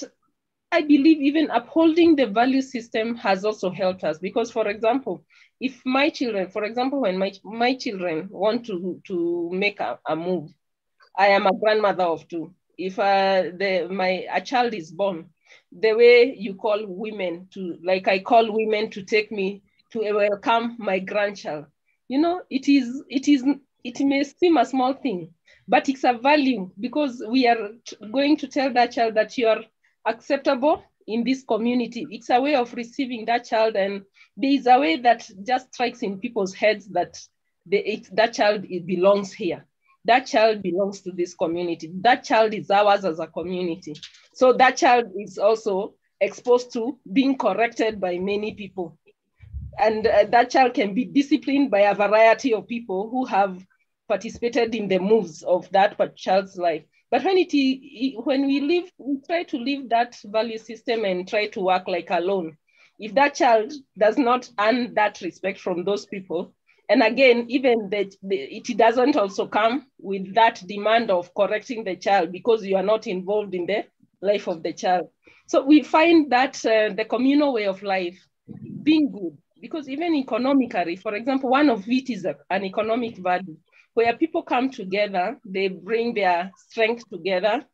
I believe even upholding the value system has also helped us, because, for example, if my children, for example, when my children want to make a move, I am a grandmother of two. If a child is born, the way you call women to, like I call women to take me to welcome my grandchild, it may seem a small thing, but it's a value, because we are going to tell that child that you are acceptable in this community. It's a way of receiving that child, and there is a way that just strikes in people's heads that that child belongs here. That child belongs to this community. That child is ours as a community. So that child is also exposed to being corrected by many people. And that child can be disciplined by a variety of people who have participated in the moves of that child's life. But when we try to live that value system and try to work like alone, if that child does not earn that respect from those people, and again, even it doesn't also come with that demand of correcting the child because you are not involved in the life of the child. So we find that the communal way of life being good, because even economically, for example, one of it is an economic value, where people come together, they bring their strength together.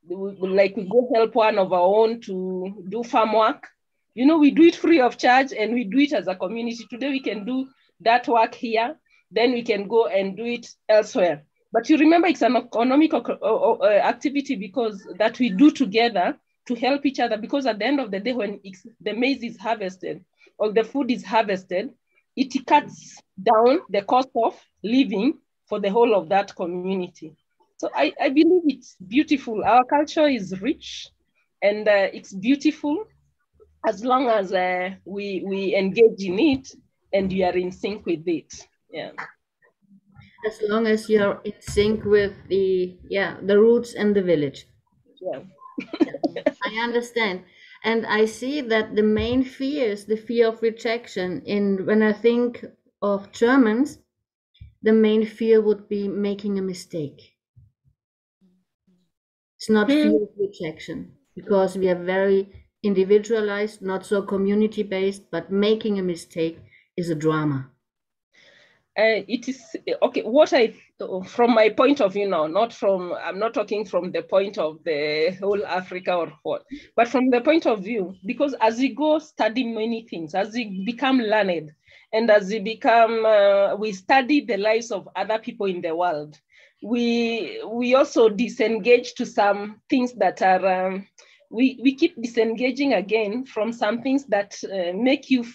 Like we go help one of our own to do farm work. We do it free of charge, and we do it as a community. Today we can do that work here, then we can go and do it elsewhere. But you remember, it's an economic activity because that we do together to help each other, because at the end of the day, when the maize is harvested or the food is harvested, it cuts down the cost of living for the whole of that community. So I believe it's beautiful. Our culture is rich, and it's beautiful as long as we engage in it and you are in sync with it. Yeah. As long as you're in sync with the roots and the village. Yeah. I understand. And I see that the main fear is the fear of rejection. When I think of Germans, the main fear would be making a mistake. It's not fear of rejection, because we are very individualized, not so community-based, but making a mistake is a drama. It is okay. From my point of view now, I'm not talking from the point of the whole Africa or what, but from the point of view, because as we go study many things, as we become learned, and as we study the lives of other people in the world, we also disengage to some things that are, we keep disengaging again from some things that make you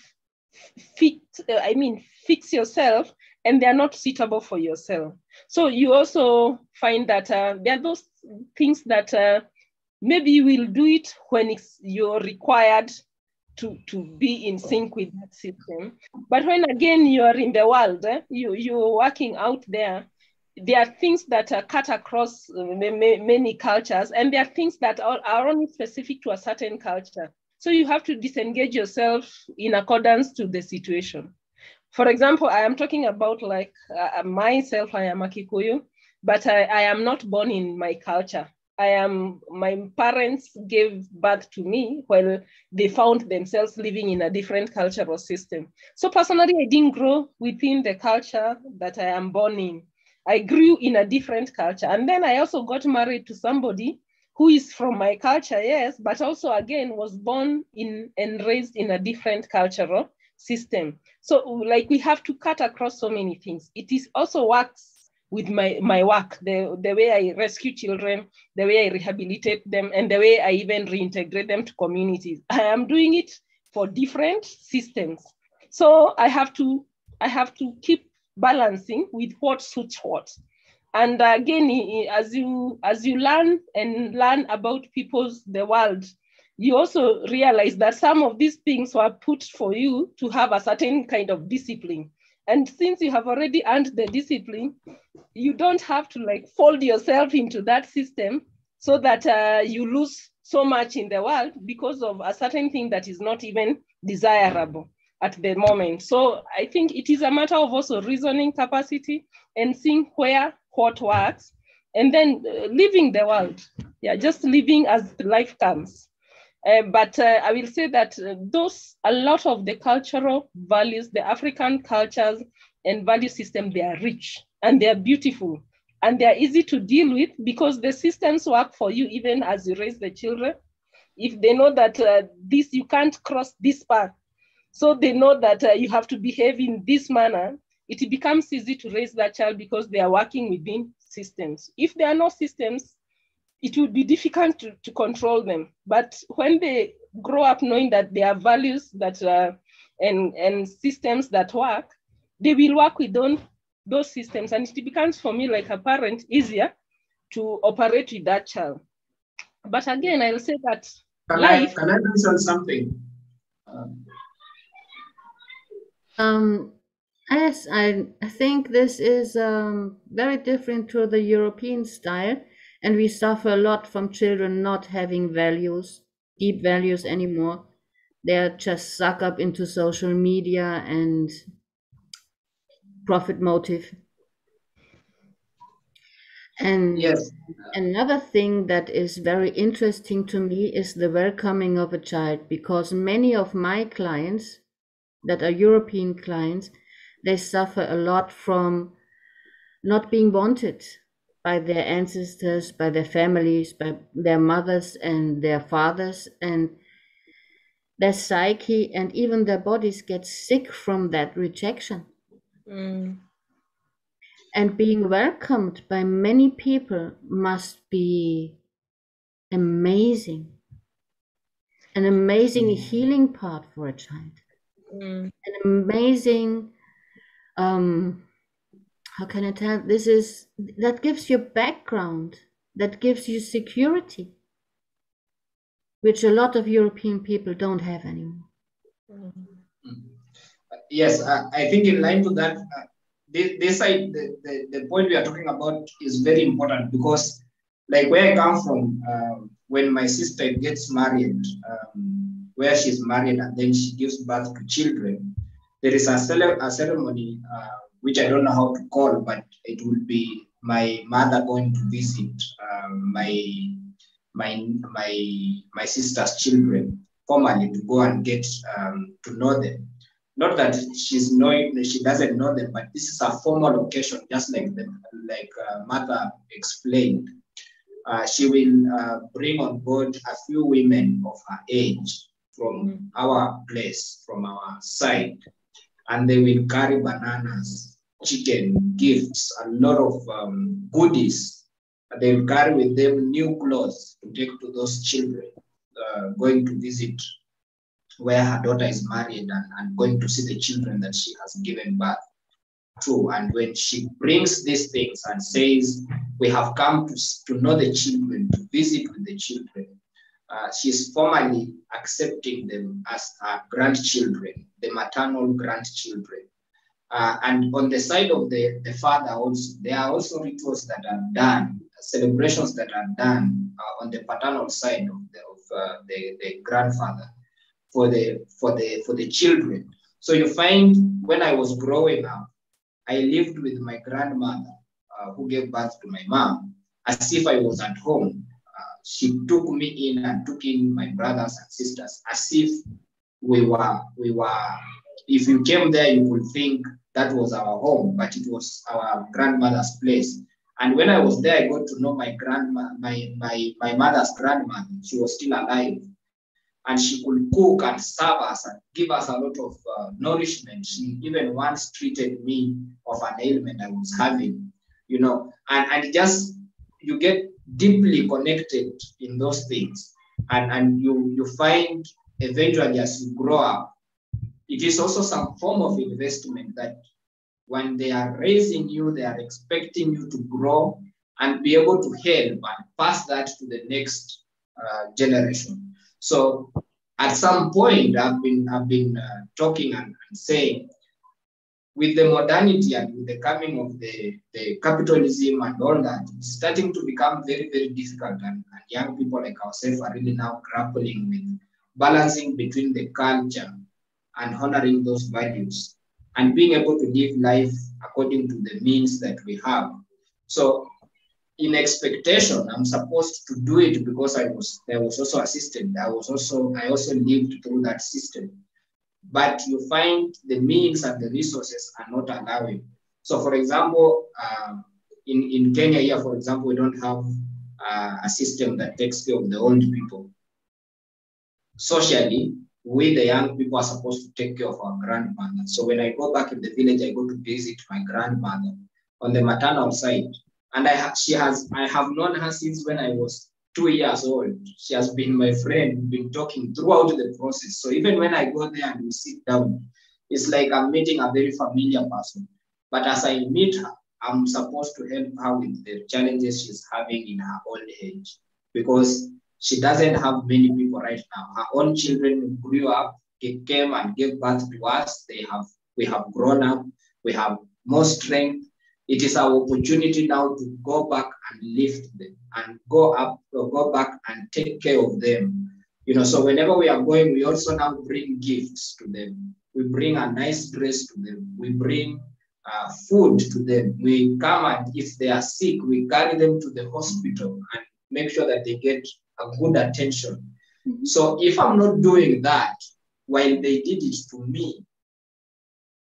fix yourself, and they're not suitable for yourself. So you also find that there are those things that maybe you will do it when you're required to be in sync with that system. But when again you are in the world, you're working out there, there are things that are cut across many cultures, and there are things that are only specific to a certain culture. So you have to disengage yourself in accordance to the situation. For example, I am talking about like myself, I am a Kikuyu, but I am not born in my culture. my parents gave birth to me while they found themselves living in a different cultural system. So personally, I didn't grow within the culture that I am born in. I grew in a different culture. And then I also got married to somebody who is from my culture, yes, but also again was born in and raised in a different cultural system. So like we have to cut across so many things. It is also works with my work, the way I rescue children, the way I rehabilitate them, and the way I even reintegrate them to communities. I am doing it for different systems. So I have to keep balancing with what suits what. And again, as you learn about the world, you also realize that some of these things were put for you to have a certain kind of discipline. And since you have already earned the discipline, you don't have to like fold yourself into that system so that you lose so much in the world because of a certain thing that is not even desirable at the moment. So I think it is a matter of also reasoning capacity and seeing where what works, and then living the world. Yeah, just living as life comes. But I will say that a lot of the cultural values, the African cultures and value system, they are rich and they are beautiful and they are easy to deal with because the systems work for you even as you raise the children. If they know that you can't cross this path, so they know that you have to behave in this manner, it becomes easy to raise that child because they are working within systems. If there are no systems, it would be difficult to control them. But when they grow up knowing that there are values that and systems that work, they will work with those systems. And it becomes, for me, like a parent, easier to operate with that child. But again, I'll say that Can I mention something? Yes, I think this is very different to the European style, and we suffer a lot from children not having values, deep values anymore. They're just sucked up into social media and profit motive. And yes, another thing that is very interesting to me is the welcoming of a child, because many of my clients that are European clients, they suffer a lot from not being wanted by their ancestors, by their families, by their mothers and their fathers, and their psyche and even their bodies get sick from that rejection. And being welcomed by many people must be amazing, an amazing healing part for a child, an amazing how can I tell? That gives you background, that gives you security, which a lot of European people don't have anymore. Yes, I think in line to that, this side, the point we are talking about is very important because, like where I come from, when my sister gets married, where she's married and then she gives birth to children, there is a ceremony which I don't know how to call, but it will be my mother going to visit my sister's children formally to go and get to know them. Not that she doesn't know them, but this is a formal occasion, just like Martha explained. She will bring on board a few women of her age from our place, from our side, and they will carry bananas, chicken, gifts, a lot of goodies. They will carry with them new clothes to take to those children going to visit where her daughter is married and going to see the children that she has given birth to. And when she brings these things and says, we have come to know the children, to visit with the children, she's formally accepting them as her grandchildren, the maternal grandchildren. And on the side of the father also, there are also rituals that are done, celebrations that are done on the paternal side of the grandfather for the children. So you find when I was growing up, I lived with my grandmother who gave birth to my mom as if I was at home. she took me in and took in my brothers and sisters as if we were, if you came there, you would think that was our home, but it was our grandmother's place. And when I was there, I got to know my grandma, my mother's grandmother. She was still alive, and she could cook and serve us and give us a lot of nourishment. She even once treated me of an ailment I was having, you know, and just, you get deeply connected in those things. And you find eventually as you grow up, it is also some form of investment that when they are raising you, they are expecting you to grow and be able to help and pass that to the next generation. So at some point, I've been talking and saying, with the modernity and with the coming of the capitalism and all that, it's starting to become very, very difficult. And young people like ourselves are really now grappling with balancing between the culture and honoring those values and being able to live life according to the means that we have. So in expectation, I'm supposed to do it because there was also assisted. I also lived through that system. But you find the means and the resources are not allowing. So for example, in Kenya here, for example, we don't have a system that takes care of the old people. Socially, we, the young people, are supposed to take care of our grandmother. So when I go back in the village, I go to visit my grandmother on the maternal side. And I have known her since when I was 2 years old. She has been my friend, been talking throughout the process. So even when I go there and we sit down, it's like I'm meeting a very familiar person. But as I meet her, I'm supposed to help her with the challenges she's having in her old age, because she doesn't have many people right now. Her own children grew up, came and gave birth to us. We have grown up, we have more strength. It is our opportunity now to go back and lift them and go back and take care of them. You know, so whenever we are going, we also now bring gifts to them. We bring a nice dress to them. We bring food to them. We come, and if they are sick, we carry them to the hospital and make sure that they get a good attention. Mm-hmm. So if I'm not doing that while they did it to me,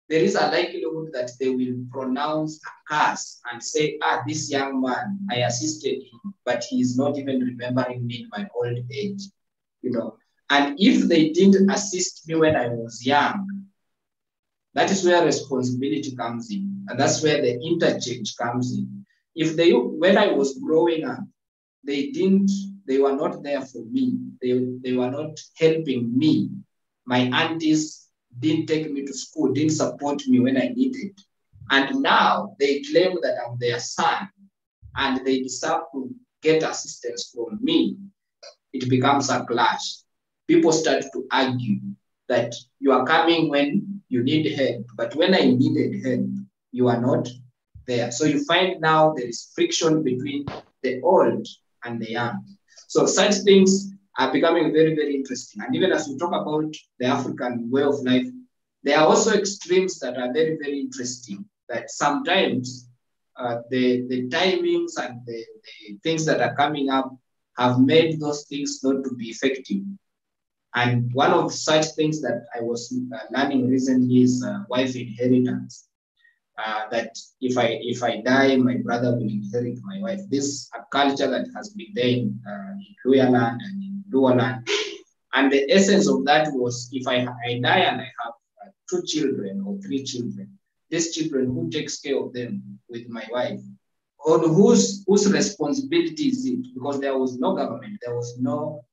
there is a likelihood that they will pronounce a curse and say, this young man, I assisted him, but he is not even remembering me in my old age, you know. And if they didn't assist me when I was young, that is where responsibility comes in. And that's where the interchange comes in. When I was growing up, they were not there for me. They were not helping me. My aunties didn't take me to school, didn't support me when I needed. And now they claim that I'm their son and they deserve to get assistance from me. It becomes a clash. People start to argue that you are coming when you need help, but when I needed help, you are not there. So you find now there is friction between the old and the young. So such things are becoming very, very interesting. And even as we talk about the African way of life, there are also extremes that are very, very interesting, that sometimes the timings and the things that are coming up have made those things not to be effective. And one of such things that I was learning recently is wife inheritance. That if I die, my brother will inherit my wife. This is a culture that has been there in Luyaland and in Luoland. And the essence of that was, if I die and I have 2 children or 3 children, these children, who takes care of them with my wife? On whose responsibility is it? Because there was no government, there was no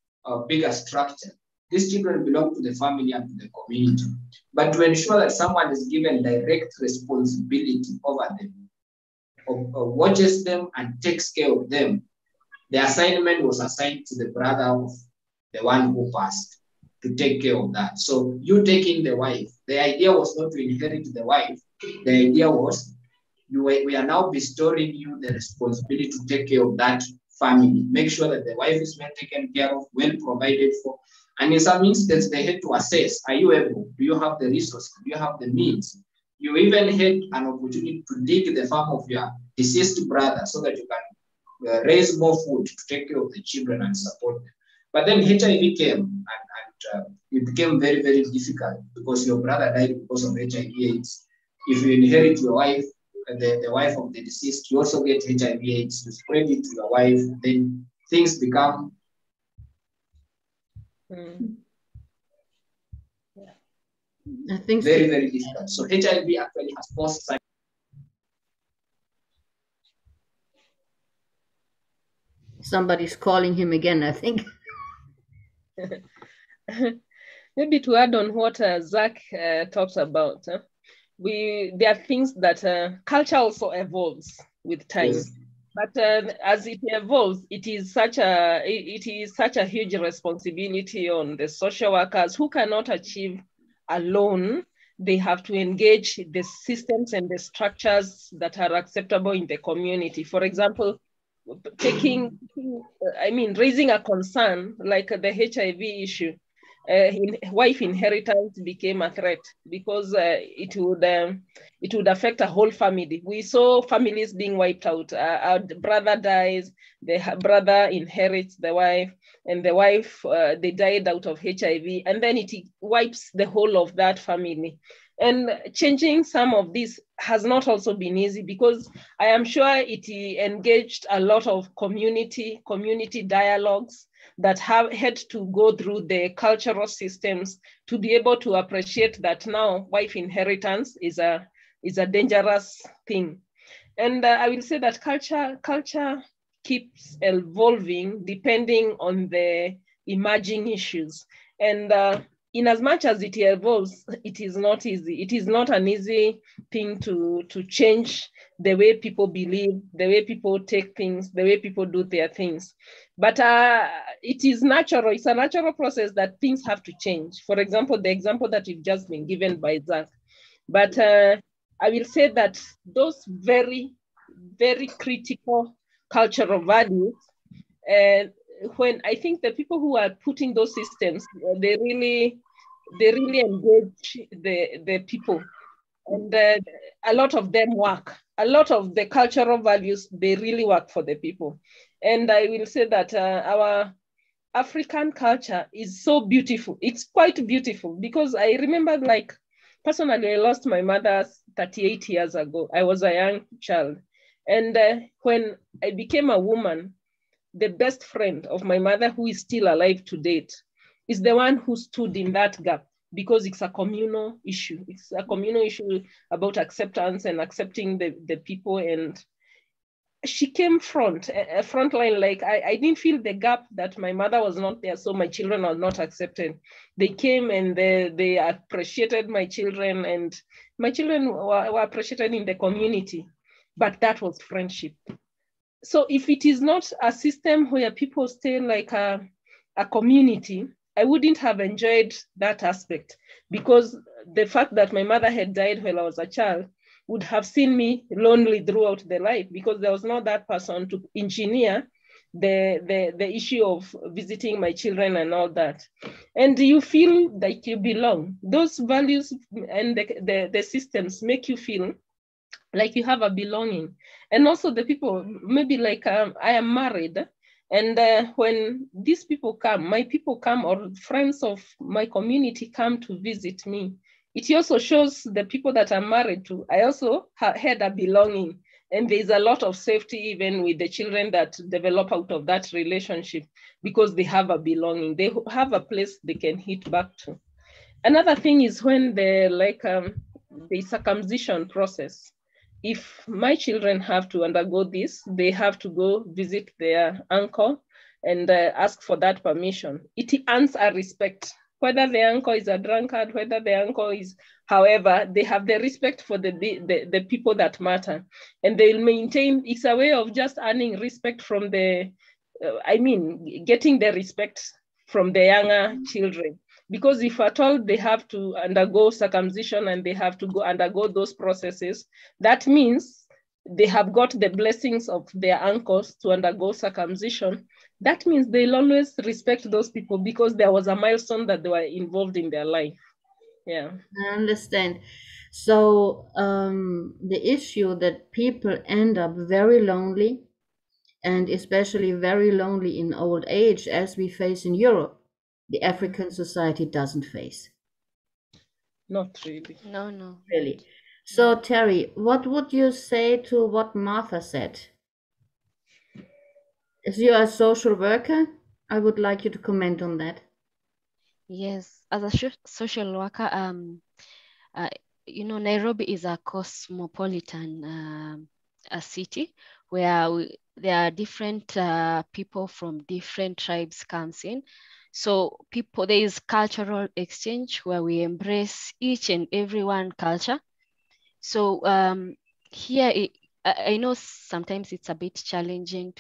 bigger structure. These children belong to the family and to the community. But to ensure that someone is given direct responsibility over them, or watches them and takes care of them, the assignment was assigned to the brother of the one who passed to take care of that. So you taking the wife, the idea was not to inherit the wife. The idea was, we are now bestowing you the responsibility to take care of that family. Make sure that the wife is well taken care of, well provided for. And in some instances, they had to assess, are you able? Do you have the resources? Do you have the means? You even had an opportunity to dig the farm of your deceased brother so that you can raise more food to take care of the children and support them. But then HIV came and it became very, very difficult because your brother died because of HIV/AIDS. If you inherit your wife, the wife of the deceased, you also get HIV/AIDS. You spread it to your wife, then things become I think very, very difficult. So HIV actually has caused. Somebody's calling him again, I think. Maybe to add on what Zach talks about, there are things that culture also evolves with time. Yes. But as it evolves, it is such a huge responsibility on the social workers who cannot achieve alone. They have to engage the systems and the structures that are acceptable in the community. For example, raising a concern like the HIV issue. Wife inheritance became a threat because it would affect a whole family. We saw families being wiped out. Our brother dies, the brother inherits the wife, and the wife, they died out of HIV, and then it wipes the whole of that family. And changing some of this has not also been easy because I am sure it engaged a lot of community dialogues that had to go through the cultural systems to be able to appreciate that now wife inheritance is a dangerous thing. And I will say that culture keeps evolving depending on the emerging issues. And in as much as it evolves, it is not easy. It is not an easy thing to change the way people believe, the way people take things, the way people do their things. But it is natural. It's a natural process that things have to change. For example, the example that you've just been given by Zach. But I will say that those very, very critical cultural values, when I think the people who are putting those systems, they really engage the people. And a lot of them work. A lot of the cultural values, they really work for the people. And I will say that our African culture is so beautiful. It's quite beautiful because I remember, like, personally, I lost my mother 38 years ago. I was a young child. And when I became a woman, the best friend of my mother, who is still alive to date, is the one who stood in that gap because it's a communal issue. It's a communal issue about acceptance and accepting the people. And she came front line, like I didn't feel the gap that my mother was not there, so my children were not accepted. They came and they appreciated my children, and my children were appreciated in the community. But that was friendship. So if it is not a system where people stay like a community, I wouldn't have enjoyed that aspect, because the fact that my mother had died when I was a child would have seen me lonely throughout the life, because there was not that person to engineer the issue of visiting my children and all that. And you feel like you belong. Those values and the systems make you feel like you have a belonging. And also the people, maybe like I am married, and when these people come, my people come, or friends of my community come to visit me, it also shows the people that I'm married to, I also had a belonging. And there's a lot of safety even with the children that develop out of that relationship, because they have a belonging. They have a place they can hit back to. Another thing is when the circumcision process. If my children have to undergo this, they have to go visit their uncle and ask for that permission. It earns a respect. Whether the uncle is a drunkard, whether the uncle is, however, they have the respect for the people that matter. And they'll maintain, it's a way of just earning respect from getting the respect from the younger children. Because if at all they have to undergo circumcision and they have to go undergo those processes, that means they have got the blessings of their uncles to undergo circumcision. That means they'll always respect those people because there was a milestone that they were involved in their life. Yeah. I understand. So the issue that people end up very lonely and especially very lonely in old age, as we face in Europe, the African society doesn't face. Not really. No. Really. So, Terry, what would you say to what Martha said? As you are a social worker, I would like you to comment on that. Yes, as a social worker, Nairobi is a cosmopolitan a city where there are different people from different tribes comes in. So there is cultural exchange where we embrace each and every one culture. So here, I know sometimes it's a bit challenging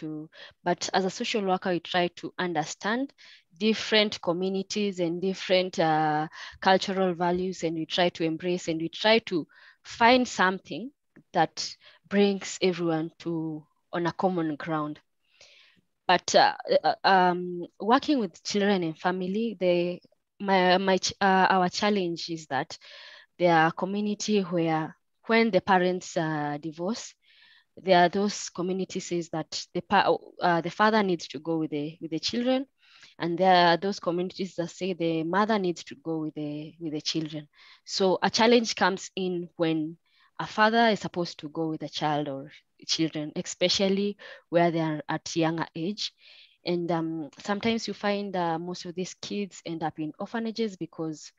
but as a social worker, we try to understand different communities and different cultural values, and we try to embrace and we try to find something that brings everyone on a common ground. But working with children and family, our challenge is that there are community where when the parents divorce, there are those communities that the father needs to go with the children, and there are those communities that say the mother needs to go with the children. So a challenge comes in when a father is supposed to go with a child or children, especially where they are at younger age. And sometimes you find most of these kids end up in orphanages because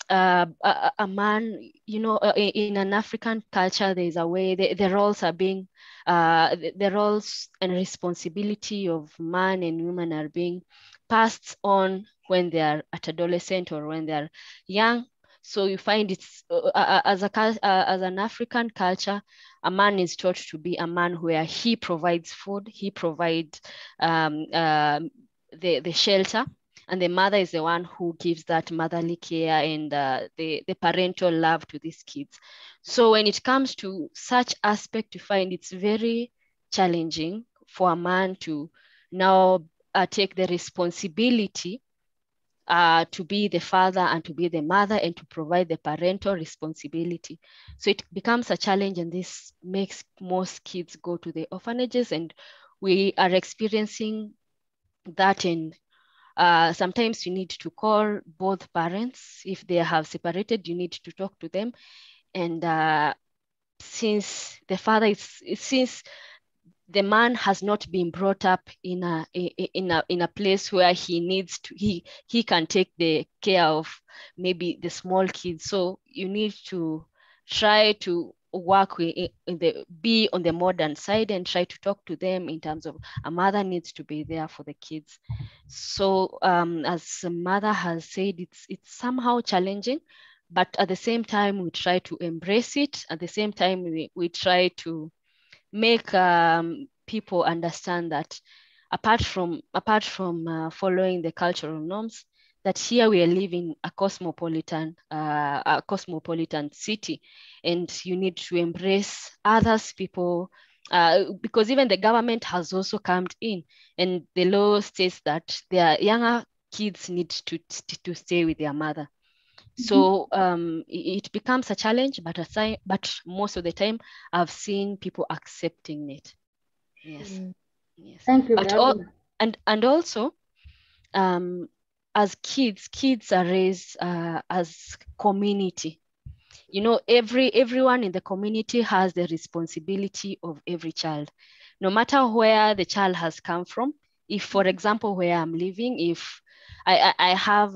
a man, in an African culture, there's a way the roles are being, the roles and responsibility of man and woman are being passed on when they are at adolescent or when they're young. So you find it's as an African culture, a man is taught to be a man where he provides food, he provides the shelter, and the mother is the one who gives that motherly care and the parental love to these kids. So when it comes to such aspect, you find it's very challenging for a man to now take the responsibility to be the father and to be the mother and to provide the parental responsibility. So it becomes a challenge, and this makes most kids go to the orphanages, and we are experiencing that in sometimes you need to call both parents. If they have separated, you need to talk to them. And since the man has not been brought up in a place where he needs to, he can take the care of maybe the small kids. So you need to try to work be on the modern side and try to talk to them in terms of a mother needs to be there for the kids. So as a mother has said, it's somehow challenging, but at the same time we try to embrace it. At the same time we try to make people understand that apart from following the cultural norms, that here we are living a cosmopolitan city, and you need to embrace others people, because even the government has also come in, and the law states that their younger kids need to stay with their mother. So it becomes a challenge, but most of the time I've seen people accepting it. Yes. Yes. Thank you But very much. and also as kids are raised as community. Everyone in the community has the responsibility of every child, no matter where the child has come from. If, for example, where I'm living, if I have,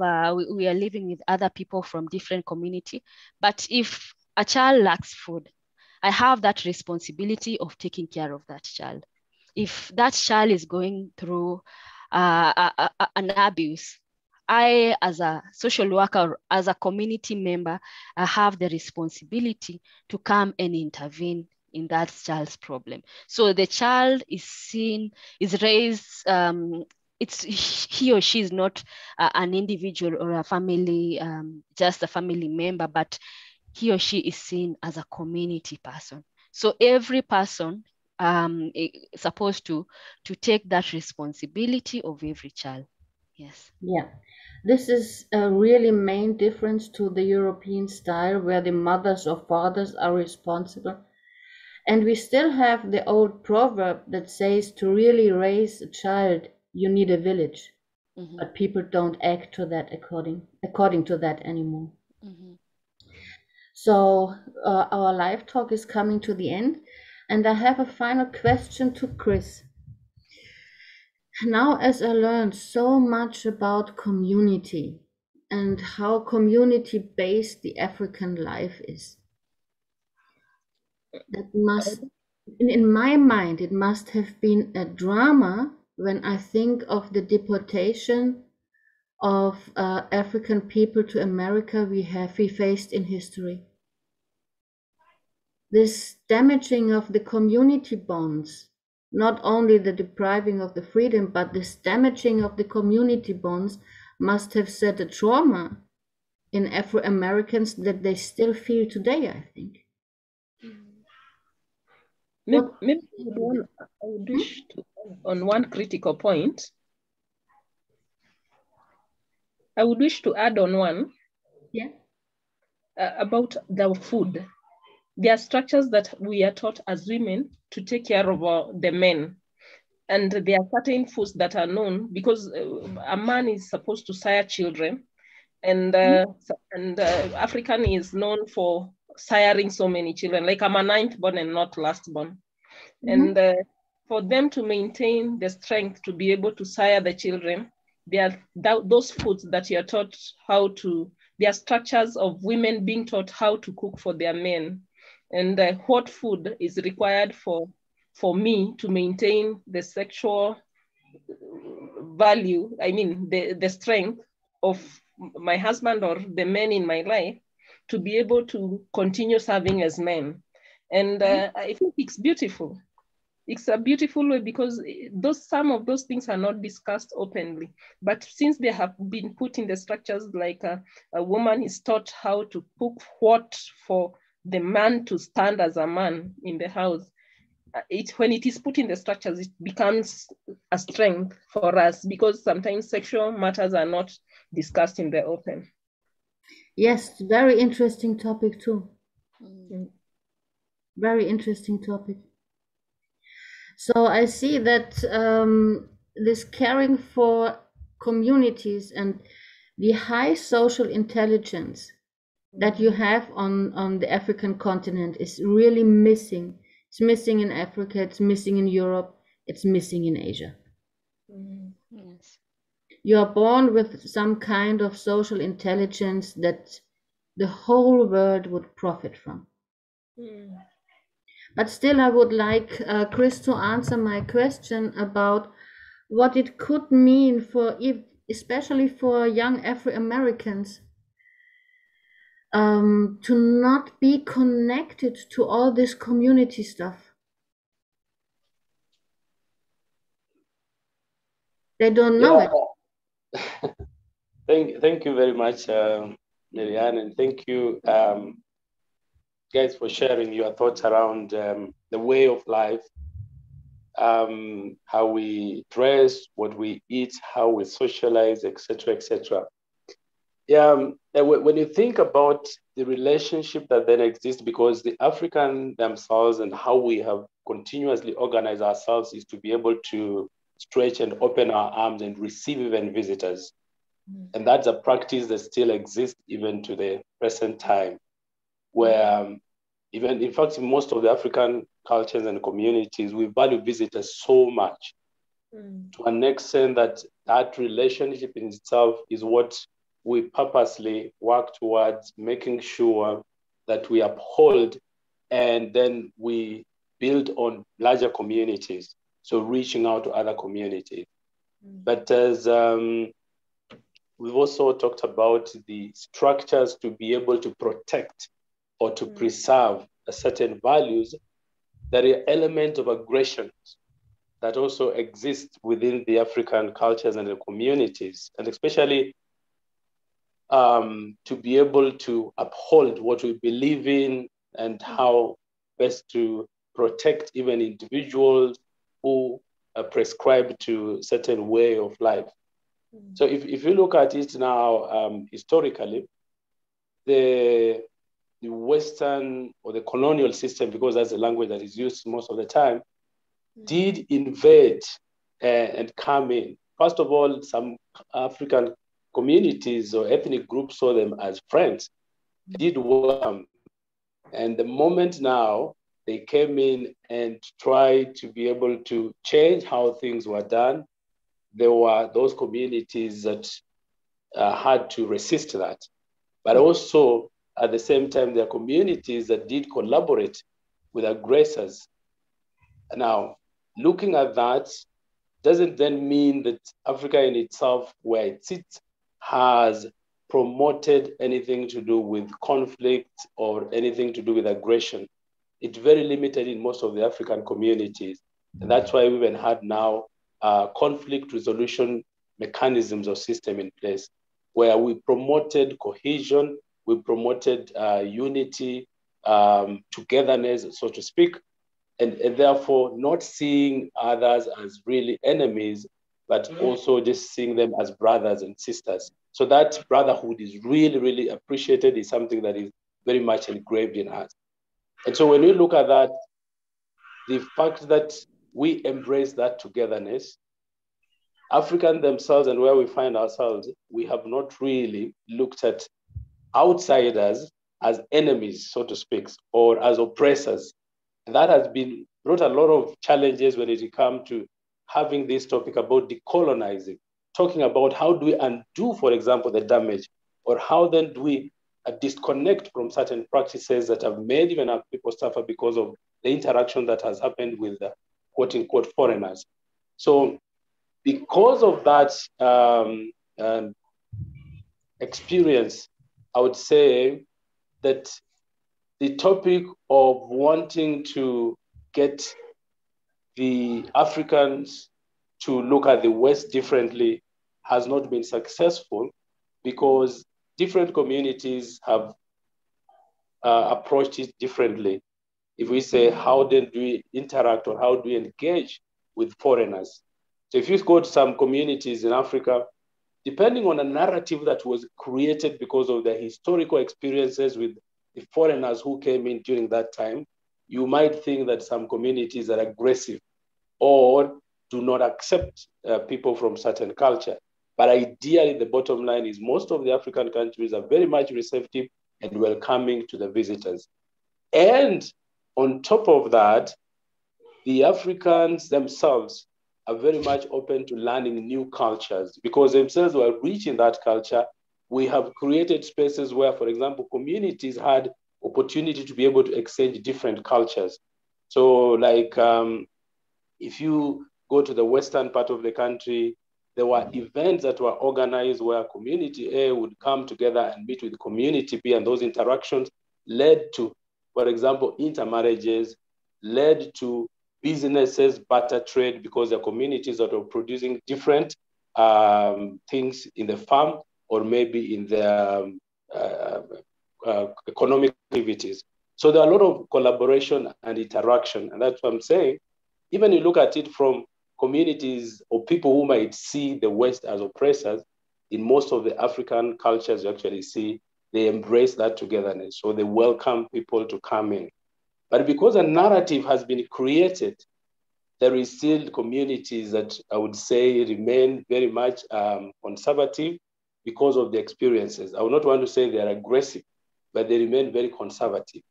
we are living with other people from different community, but if a child lacks food, I have that responsibility of taking care of that child. If that child is going through an abuse, I, as a social worker, as a community member, I have the responsibility to come and intervene in that child's problem. So the child is raised, he or she is not an individual or a family, just a family member, but he or she is seen as a community person. So every person is supposed to take that responsibility of every child. Yes. Yeah, this is a really main difference to the European style where the mothers or fathers are responsible. And we still have the old proverb that says to really raise a child, you need a village. Mm-hmm. But people don't act to that according to that anymore. Mm-hmm. So our live talk is coming to the end, and I have a final question to Chris. Now, as I learned so much about community and how community-based the African life is, that must, in my mind, it must have been a drama when I think of the deportation of African people to America we faced in history. This damaging of the community bonds, not only the depriving of the freedom, but this damaging of the community bonds must have set a trauma in Afro-Americans that they still feel today, I think. Maybe I would wish to, on one critical point, I would wish to add on one. Yeah. About the food. There are structures that we are taught as women to take care of the men. And there are certain foods that are known because a man is supposed to sire children. And African is known for siring so many children. Like I'm a ninth born and not last born. And for them to maintain the strength to be able to sire the children, there are those foods that you're taught how to, there are structures of women being taught how to cook for their men. And what food is required for me to maintain the sexual value, I mean, the strength of my husband or the men in my life to be able to continue serving as men. And I think it's beautiful. It's a beautiful way because some of those things are not discussed openly. But since they have been put in the structures, like a woman is taught how to cook what for the man to stand as a man in the house, when it is put in the structures, it becomes a strength for us because sometimes sexual matters are not discussed in the open. Yes, very interesting topic too. Very interesting topic. So I see that this caring for communities and the high social intelligence that you have on the African continent is really missing. It's missing in Africa, it's missing in Europe, it's missing in Asia. Yes. You are born with some kind of social intelligence that the whole world would profit from. But still, I would like Chris to answer my question about what it could mean for, especially for young Afro-Americans, to not be connected to all this community stuff. They don't know it. Thank you very much, Marianne, and thank you, guys, for sharing your thoughts around the way of life, how we dress, what we eat, how we socialize, etc., etc. Yeah, when you think about the relationship that then exists, because the African themselves and how we have continuously organized ourselves is to be able to stretch and open our arms and receive even visitors. And that's a practice that still exists even to the present time, where even, in fact, in most of the African cultures and communities, we value visitors so much to an extent that that relationship in itself is what we purposely work towards making sure that we uphold, and then we build on larger communities, so reaching out to other communities. But as we've also talked about the structures to be able to protect or to preserve certain values, there are elements of aggression that also exist within the African cultures and the communities, and especially to be able to uphold what we believe in and how best to protect even individuals who are prescribed to certain way of life. So if you look at it now historically, the the Western or the colonial system, because that's the language that is used most of the time, did invade and come in. First of all, some African communities or ethnic groups saw them as friends, did welcome. And the moment now they came in and tried to be able to change how things were done, there were those communities that had to resist that. But also, at the same time, there are communities that did collaborate with aggressors. Now, looking at that doesn't then mean that Africa in itself, where it sits, has promoted anything to do with conflict or anything to do with aggression. It's very limited in most of the African communities. And that's why we even had now conflict resolution mechanisms or system in place, where we promoted cohesion, we promoted unity, togetherness, so to speak, and therefore not seeing others as really enemies, but also just seeing them as brothers and sisters. So that brotherhood is really, really appreciated, is something that is very much engraved in us. And so when we look at that, the fact that we embrace that togetherness, Africans themselves and where we find ourselves, we have not really looked at outsiders as enemies, so to speak, or as oppressors. That has been brought a lot of challenges when it comes to having this topic about decolonizing, talking about how do we undo, for example, the damage, or how then do we disconnect from certain practices that have made even our people suffer because of the interaction that has happened with the quote unquote foreigners. So because of that experience, I would say that the topic of wanting to get the Africans to look at the West differently has not been successful, because different communities have approached it differently. If we say, how then do we interact or how do we engage with foreigners? So if you go to some communities in Africa, depending on a narrative that was created because of their historical experiences with the foreigners who came in during that time, you might think that some communities are aggressive or do not accept people from certain culture. But ideally, the bottom line is most of the African countries are very much receptive and welcoming to the visitors. And on top of that, the Africans themselves are very much open to learning new cultures, because themselves were rich in that culture. We have created spaces where, for example, communities had opportunity to be able to exchange different cultures. So like if you go to the western part of the country, there were events that were organized where community A would come together and meet with community B, and those interactions led to, for example, intermarriages, led to businesses, barter trade, because the communities that were producing different things in the farm or maybe in the economic activities. So there are a lot of collaboration and interaction, and that's what I'm saying. Even you look at it from communities or people who might see the West as oppressors, in most of the African cultures, you actually see they embrace that togetherness. So they welcome people to come in. But because a narrative has been created, there is still communities that I would say remain very much conservative because of the experiences. I would not want to say they're aggressive, but they remain very conservative.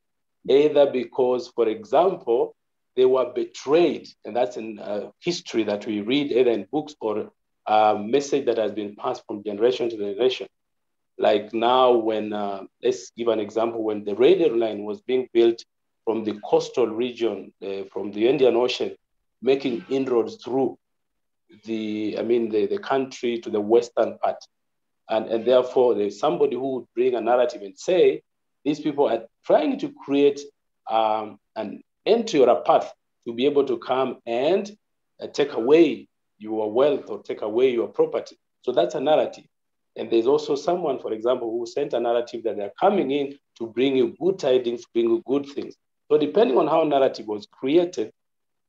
Either because, for example, they were betrayed, and that's in history that we read either in books or a message that has been passed from generation to generation. Like now when, let's give an example, when the radio line was being built from the coastal region, from the Indian Ocean, making inroads through the country to the western part. And therefore there's somebody who would bring a narrative and say, these people are trying to create an entry or a path to be able to come and take away your wealth or take away your property. So that's a narrative. And there's also someone, for example, who sent a narrative that they're coming in to bring you good tidings, bring you good things. So depending on how narrative was created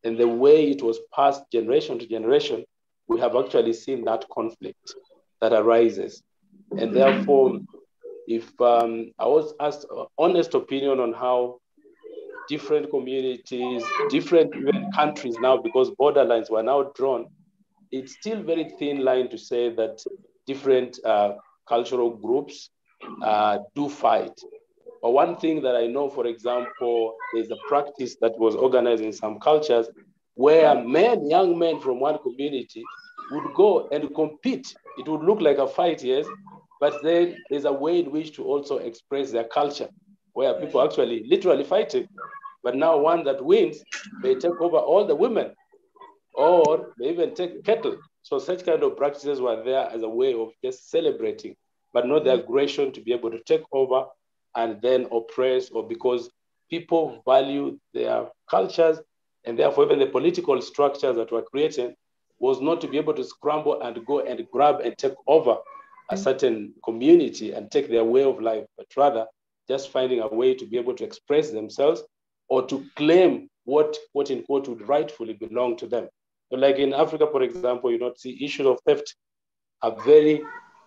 and the way it was passed generation to generation, we have actually seen that conflict that arises. And therefore, if I was asked honest opinion on how different communities, different even countries now, because borderlines were now drawn, it's still very thin line to say that different cultural groups do fight. But one thing that I know, for example, there's a practice that was organized in some cultures where young men from one community would go and compete. It would look like a fight, yes, but then there's a way in which to also express their culture, where people actually literally fighting. But now one that wins may take over all the women, or may even take cattle. So such kind of practices were there as a way of just celebrating, but not the aggression to be able to take over and then oppress, or because people value their cultures, and therefore even the political structures that were created was not to be able to scramble and go and grab and take over a certain community and take their way of life, but rather just finding a way to be able to express themselves or to claim what quote unquote would rightfully belong to them. So like in Africa, for example, you don't see issues of theft are very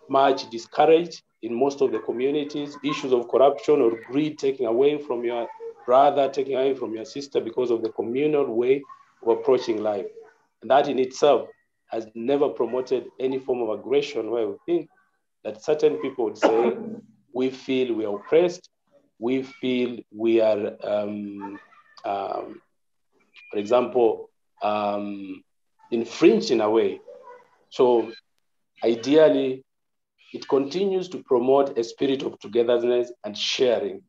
much discouraged in most of the communities. Issues of corruption or greed, taking away from your brother, taking away from your sister because of the communal way of approaching life. And that in itself has never promoted any form of aggression, where we think that certain people would say, we feel we are oppressed, we feel we are, for example, infringed in a way. So ideally, it continues to promote a spirit of togetherness and sharing.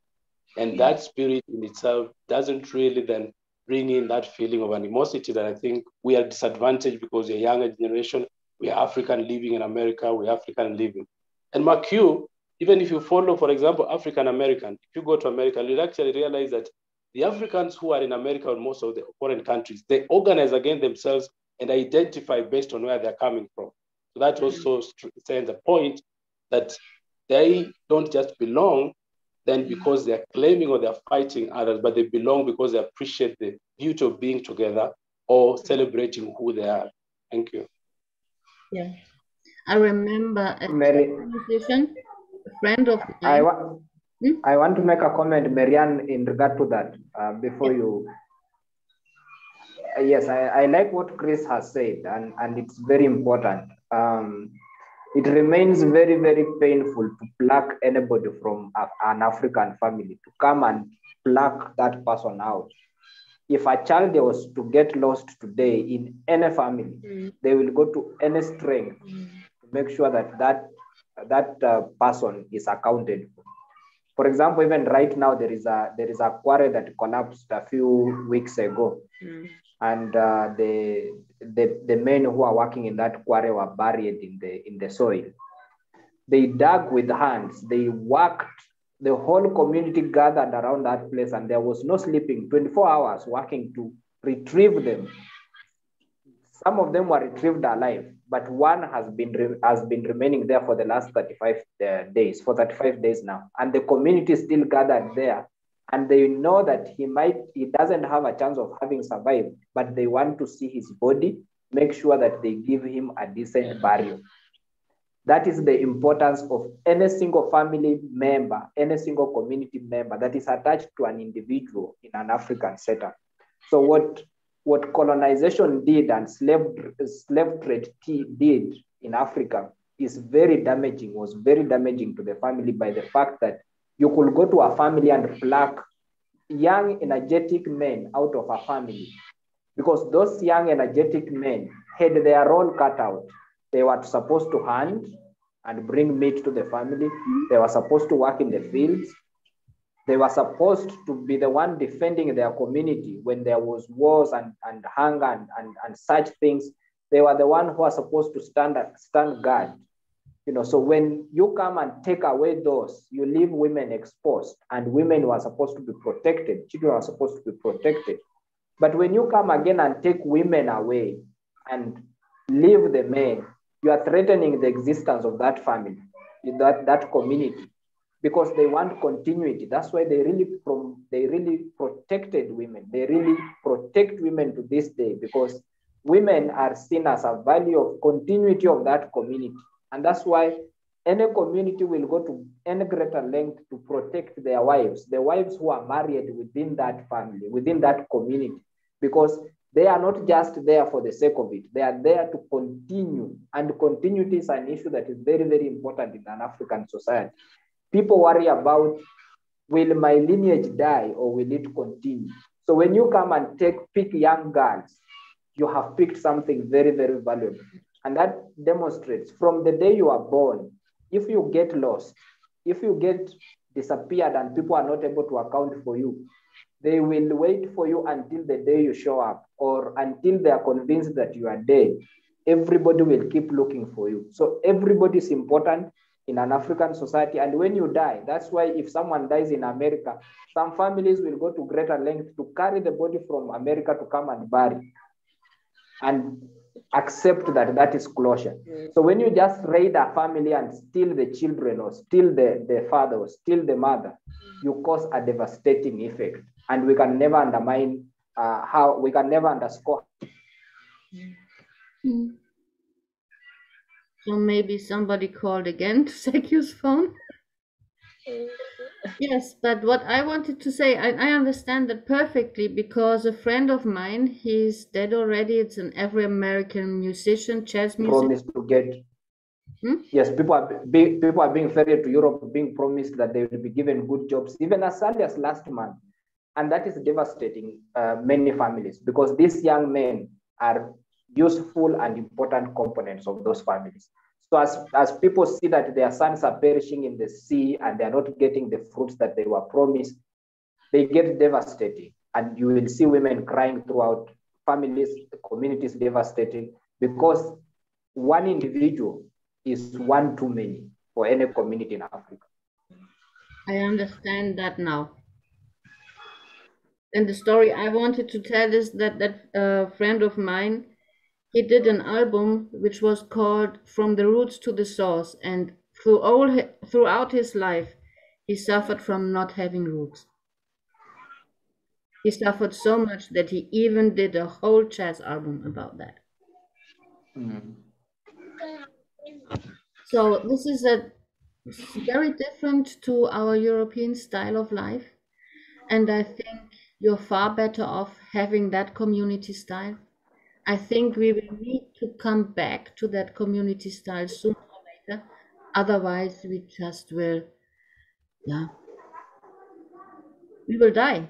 And that spirit in itself doesn't really then bring in that feeling of animosity that I think we are disadvantaged because we're a younger generation, we are African living in America, we're African living. And Mark you, even if you follow, for example, African American, if you go to America, you'll actually realize that the Africans who are in America and most of the foreign countries, they organize against themselves and identify based on where they're coming from. So that also sends a point that they don't just belong then because they're claiming or they're fighting others, but they belong because they appreciate the beauty of being together or celebrating who they are. Thank you. Yeah. I remember a conversation, a friend of I mine. want to make a comment, Marianne, in regard to that before you. Yes, I like what Chris has said, and it's very important. It remains very, very painful to pluck anybody from an African family, to come and pluck that person out. If a child was to get lost today in any family, they will go to any strength to make sure that person is accounted for. For example, even right now, there is a quarry that collapsed a few weeks ago. And the men who are working in that quarry were buried in the soil. They dug with hands. They worked. The whole community gathered around that place, and there was no sleeping. 24 hours working to retrieve them. Some of them were retrieved alive, but one has been remaining there for the last 35 days. For 35 days now, and the community is still gathered there. And they know that he doesn't have a chance of having survived, but they want to see his body, make sure that they give him a decent burial. That is the importance of any single family member, any single community member that is attached to an individual in an African setup. So what colonization did and slave trade did in Africa was very damaging to the family, by the fact that you could go to a family and pluck young, energetic men out of a family, because those young, energetic men had their role cut out. They were supposed to hunt and bring meat to the family. They were supposed to work in the fields. They were supposed to be the one defending their community when there was wars and hunger and such things. They were the one who are supposed to stand guard. So when you come and take away those, you leave women exposed, and women were supposed to be protected. Children are supposed to be protected. But when you come again and take women away and leave the men, you are threatening the existence of that family, that community, because they want continuity. That's why they really protected women. They really protect women to this day, because women are seen as a value of continuity of that community. And that's why any community will go to any greater length to protect their wives, the wives who are married within that family, within that community, because they are not just there for the sake of it. They are there to continue. And continuity is an issue that is very, very important in an African society. People worry about, will my lineage die or will it continue? So when you come and pick young girls, you have picked something very, very valuable. And that demonstrates from the day you are born, if you get lost, if you get disappeared and people are not able to account for you, they will wait for you until the day you show up or until they are convinced that you are dead. Everybody will keep looking for you. So everybody is important in an African society. And when you die, that's why if someone dies in America, some families will go to greater length to carry the body from America to come and bury and accept that that is closure. So when you just raid a family and steal the children or steal the father or steal the mother, you cause a devastating effect. And we can never undermine we can never underscore. So maybe somebody called again to Zachuas' phone. Yes, but what I wanted to say, I understand that perfectly because a friend of mine, he's dead already. It's an Afro-American musician, jazz musician. Promised to get. Yes, people are being ferried to Europe, being promised that they will be given good jobs, even as early as last month. And that is devastating many families because these young men are useful and important components of those families. So as people see that their sons are perishing in the sea and they are not getting the fruits that they were promised, they get devastated. And you will see women crying throughout, families, communities devastated, because one individual is one too many for any community in Africa. I understand that now. And the story I wanted to tell is that friend of mine, he did an album which was called From the Roots to the Source, and throughout his life, he suffered from not having roots. He suffered so much that he even did a whole jazz album about that. So this is very different to our European style of life. And I think you're far better off having that community style. I think we will need to come back to that community style sooner or later. Otherwise, we just will, we will die.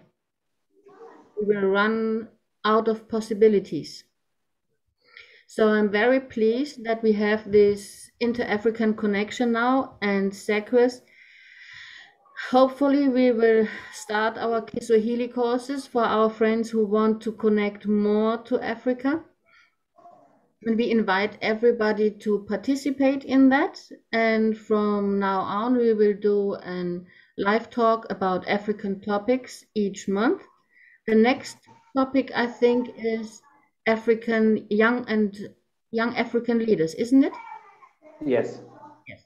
We will run out of possibilities. So I'm very pleased that we have this inter-African connection now, and Zachuas. Hopefully we will start our Kiswahili courses for our friends who want to connect more to Africa. And we invite everybody to participate in that. And from now on, we will do a live talk about African topics each month. The next topic, I think, is young African leaders, isn't it? Yes. Yes.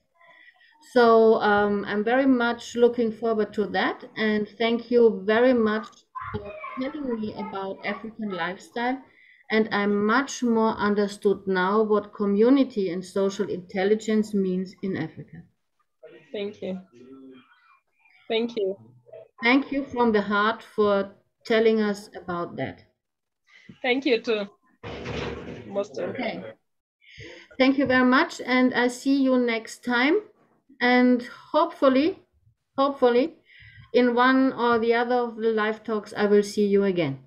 So I'm very much looking forward to that. And thank you very much for telling me about African lifestyle. And I much more understood now what community and social intelligence means in Africa. Thank you. Thank you. Thank you from the heart for telling us about that. Thank you too. Most of Okay. Thank you very much. And I see you next time. And hopefully, in one or the other of the live talks, I will see you again.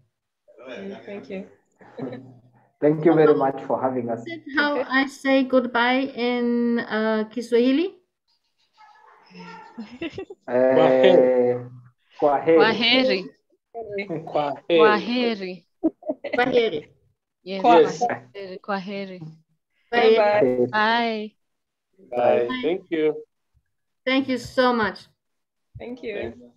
Thank you. Thank you very much for having us. Is it how I say goodbye in Kiswahili? Kwaheri. Kwaheri. Kwaheri. Yes. Yes. Kwaheri. Bye-bye. Bye. Bye. Thank you. Thank you so much. Thank you.